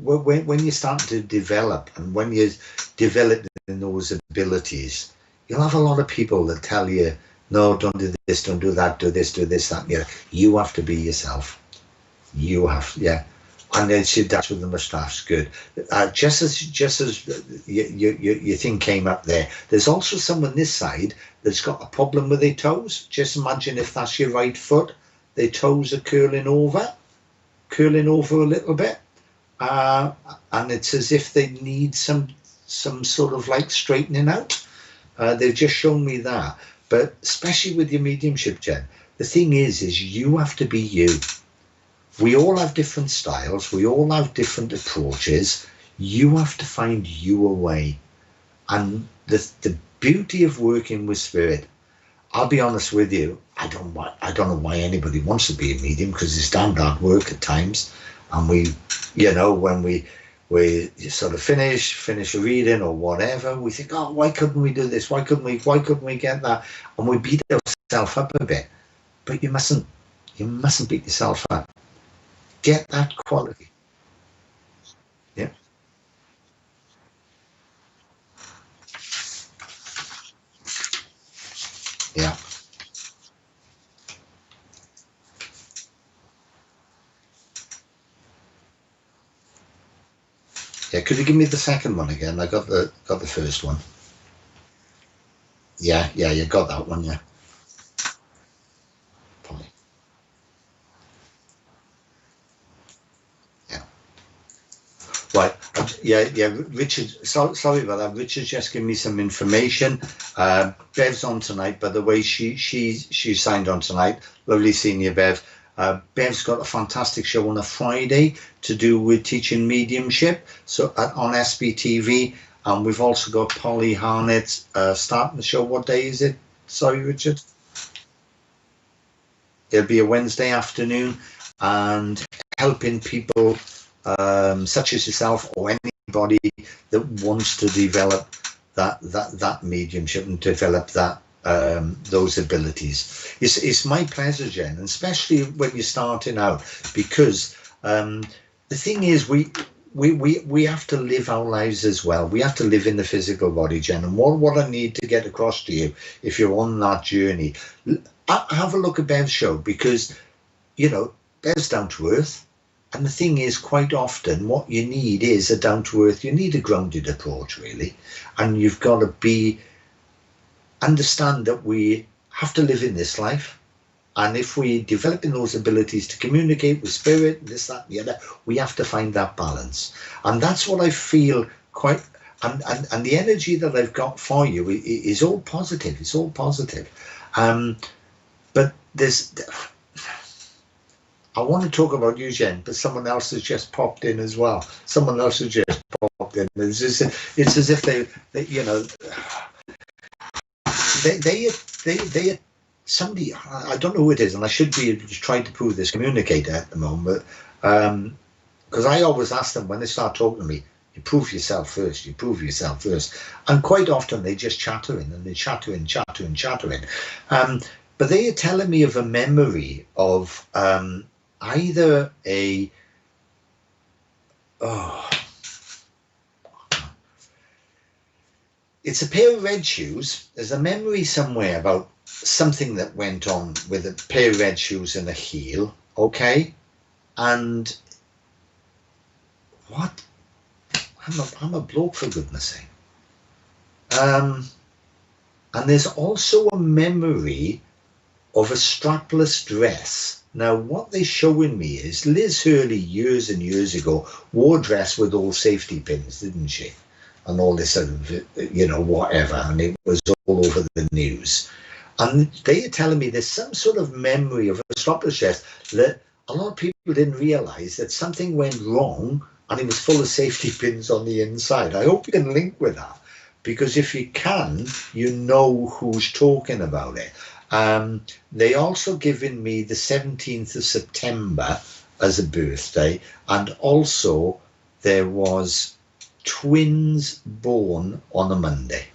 when you start to develop, and when you're developing those abilities, you'll have a lot of people that tell you, no, don't do this, don't do that, do this, that. Yeah, you have to be yourself. You have, yeah. And then that's with the moustache. Good. Just as your thing came up there, there's also someone this side that's got a problem with their toes. Just imagine if that's your right foot, their toes are curling over a little bit, and it's as if they need some sort of like straightening out. They've just shown me that. But especially with your mediumship, Jen, the thing is you have to be you. We all have different styles. We all have different approaches. You have to find your way. And the beauty of working with spirit, I'll be honest with you, I don't know why anybody wants to be a medium, because it's damn hard work at times. And when we sort of finish a reading or whatever, we think, oh, why couldn't we do this? Why couldn't we get that? And we beat ourselves up a bit. But you mustn't beat yourself up. Get that quality. Yeah. Yeah. Yeah, could you give me the second one again? I got the first one. Yeah, you got that one, yeah. Probably. Yeah. Right. Yeah. Richard, sorry about that. Richard's just giving me some information. Bev's on tonight, by the way. She signed on tonight. Lovely seeing you, Bev. Bev's got a fantastic show on a Friday to do with teaching mediumship, so on SBTV. And we've also got Polly Harnett starting the show. What day is it? Sorry, Richard. It'll be a Wednesday afternoon, and helping people such as yourself or anybody that wants to develop that mediumship and develop that those abilities. It's my pleasure, Jen, and especially when you're starting out, because the thing is we have to live our lives as well. We have to live in the physical body, Jen. And what I need to get across to you, if you're on that journey, have a look at Bev's show, because Bev's down to earth. And the thing is, quite often what you need is a down to earth. You need a grounded approach, really, and you've got to understand that we have to live in this life, And if we developing those abilities to communicate with spirit, this, that, and the other, we have to find that balance. And that's what I feel quite, and the energy that I've got for you is all positive. It's all positive. But I want to talk about you, Jen, but someone else has just popped in as well. Someone else has just popped in. It's as if they somebody, I don't know who it is, and I should be trying to prove this communicator at the moment, because I always ask them when they start talking to me, you prove yourself first, and quite often they just chattering and they're chattering. But they are telling me of a memory of either it's a pair of red shoes. There's a memory somewhere about something that went on with a pair of red shoes and a heel, okay? And what? I'm a bloke, for goodness sake. And there's also a memory of a strapless dress. Now, what they're showing me is Liz Hurley years and years ago wore a dress with all safety pins, didn't she? And all this sort of, whatever, and it was all over the news. And they are telling me there's some sort of memory of a strapless dress that a lot of people didn't realise that something went wrong and it was full of safety pins on the inside. I hope you can link with that, because if you can, you know who's talking about it. They also given me the 17th of September as a birthday, and also there was twins born on a Monday.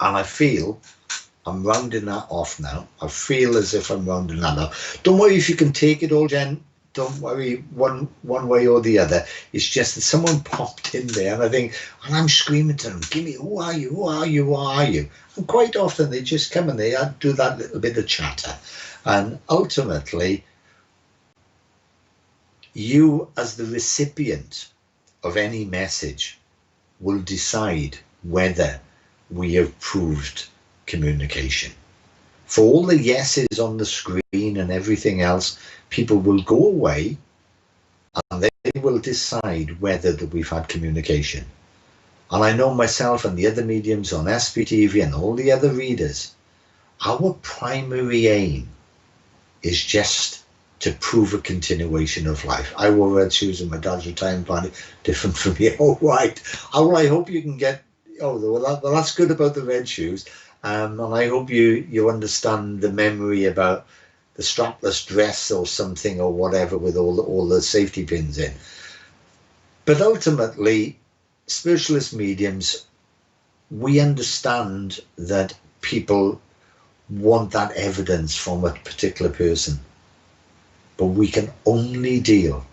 And I feel I'm rounding that off now. I feel as if I'm rounding that off. Don't worry if you can take it all, Jen. Don't worry one way or the other. It's just that someone popped in there, and I think, and I'm screaming to them, give me, who are you, who are you, who are you? And quite often they just come and they do that little bit of chatter. And ultimately, you as the recipient of any message will decide whether we have proved communication. For all the yeses on the screen and everything else, people will go away and they will decide whether that we've had communication. And I know myself and the other mediums on SPTV and all the other readers, our primary aim is just to prove a continuation of life. I wore red shoes in my dad's retirement party, different from you. All right. Well, I hope you can get, that's good about the red shoes. And I hope you understand the memory about the strapless dress or something or whatever with all the safety pins in. But ultimately, spiritualist mediums, we understand that people want that evidence from a particular person. But we can only deal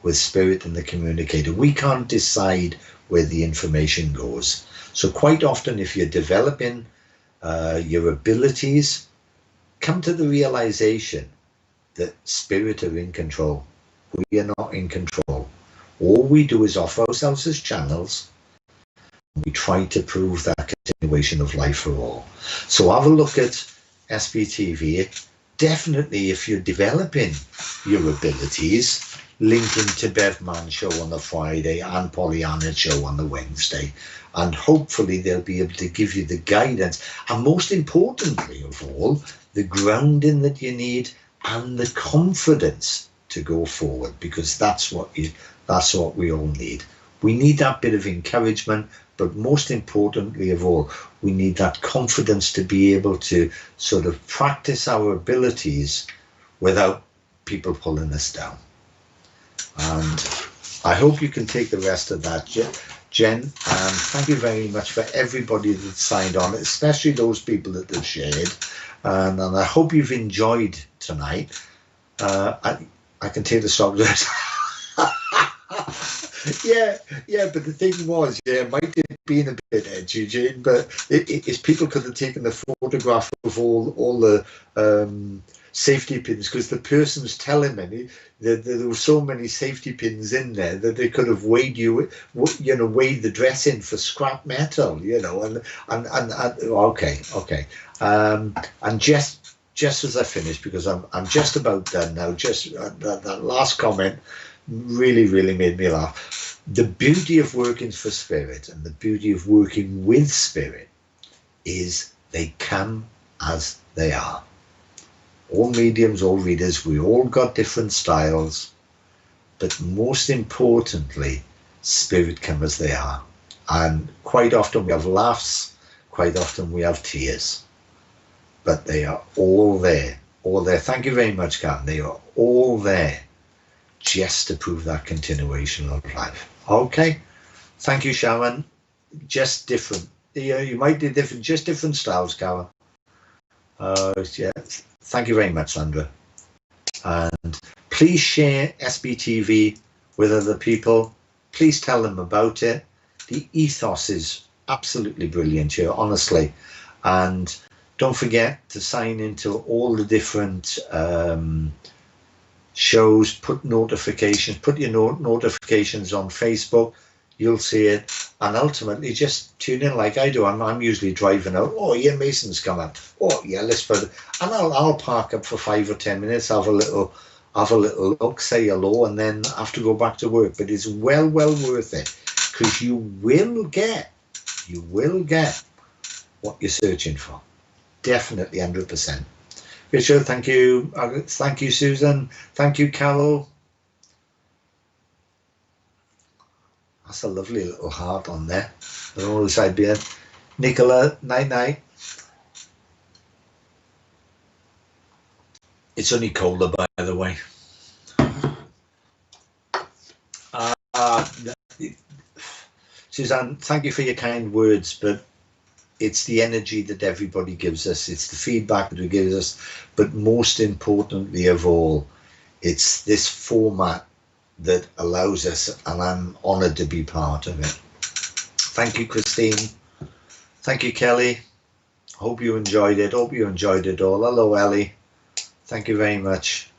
with spirit and the communicator. We can't decide where the information goes. So quite often, if you're developing your abilities, come to the realization that spirit are in control. We are not in control. All we do is offer ourselves as channels. We try to prove that continuation of life for all. So have a look at SPTV. Definitely, if you're developing your abilities, linking to Bev Man show on the Friday and Pollyanna show on the Wednesday, and hopefully they'll be able to give you the guidance, and most importantly of all, the grounding that you need and the confidence to go forward, because that's what we all need. We need that bit of encouragement, but most importantly of all, we need that confidence to be able to sort of practice our abilities without people pulling us down. And I hope you can take the rest of that, Jen. Thank you very much for everybody that signed on, especially those people that have shared. And I hope you've enjoyed tonight. I can take the subject. yeah, but the thing was, it might have been a bit edgy, Jane, but it's people could have taken the photograph of all the safety pins, because the person was telling me that there were so many safety pins in there that they could have weighed the dress in for scrap metal, and okay. And just just as I finish, because I'm just about done now, just that last comment really made me laugh. The beauty of working for spirit and the beauty of working with spirit is they come as they are. All mediums, all readers, we all got different styles, but most importantly, spirit come as they are. And quite often we have laughs, quite often we have tears, but they are all there, all there. Thank you very much, Karen. They are all there just to prove that continuation of life. Okay, thank you, Sharon. Just different. You might do different, just different styles, Karen. Yeah. Thank you very much, Sandra. And please share SBTV with other people. Please tell them about it. The ethos is absolutely brilliant here, honestly. And don't forget to sign into all the different shows, put notifications, put your notifications on Facebook. You'll see it, and ultimately just tune in like I do. I'm usually driving out. Oh, Ian Mason's coming. Oh, yeah, let's put it. And I'll park up for 5 or 10 minutes, have a little look, say hello, and then have to go back to work. But it's well worth it, because you will get what you're searching for. Definitely, 100%. Richard, thank you. Thank you, Susan. Thank you, Carol. That's a lovely little heart on there. I don't know if I'd be Nicola, night. It's only colder, by the way. Suzanne, thank you for your kind words, but it's the energy that everybody gives us. It's the feedback that we give us. But most importantly of all, it's this format that allows us, and I'm honoured to be part of it. Thank you, Christine. Thank you, Kelly. Hope you enjoyed it. Hope you enjoyed it all. Hello, Ellie. Thank you very much.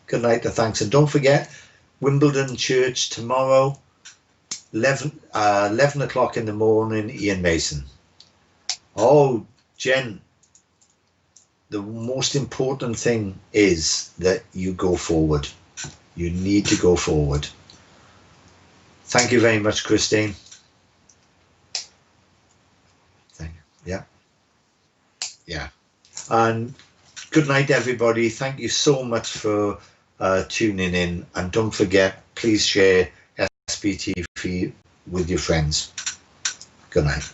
Good night and thanks. And don't forget, Wimbledon Church tomorrow, 11 o'clock in the morning, Ian Mason. Oh, Jen, the most important thing is that you go forward. You need to go forward. Thank you very much, Christine. Thank you. Yeah. And good night, everybody. Thank you so much for tuning in. And don't forget, please share SBTV with your friends. Good night.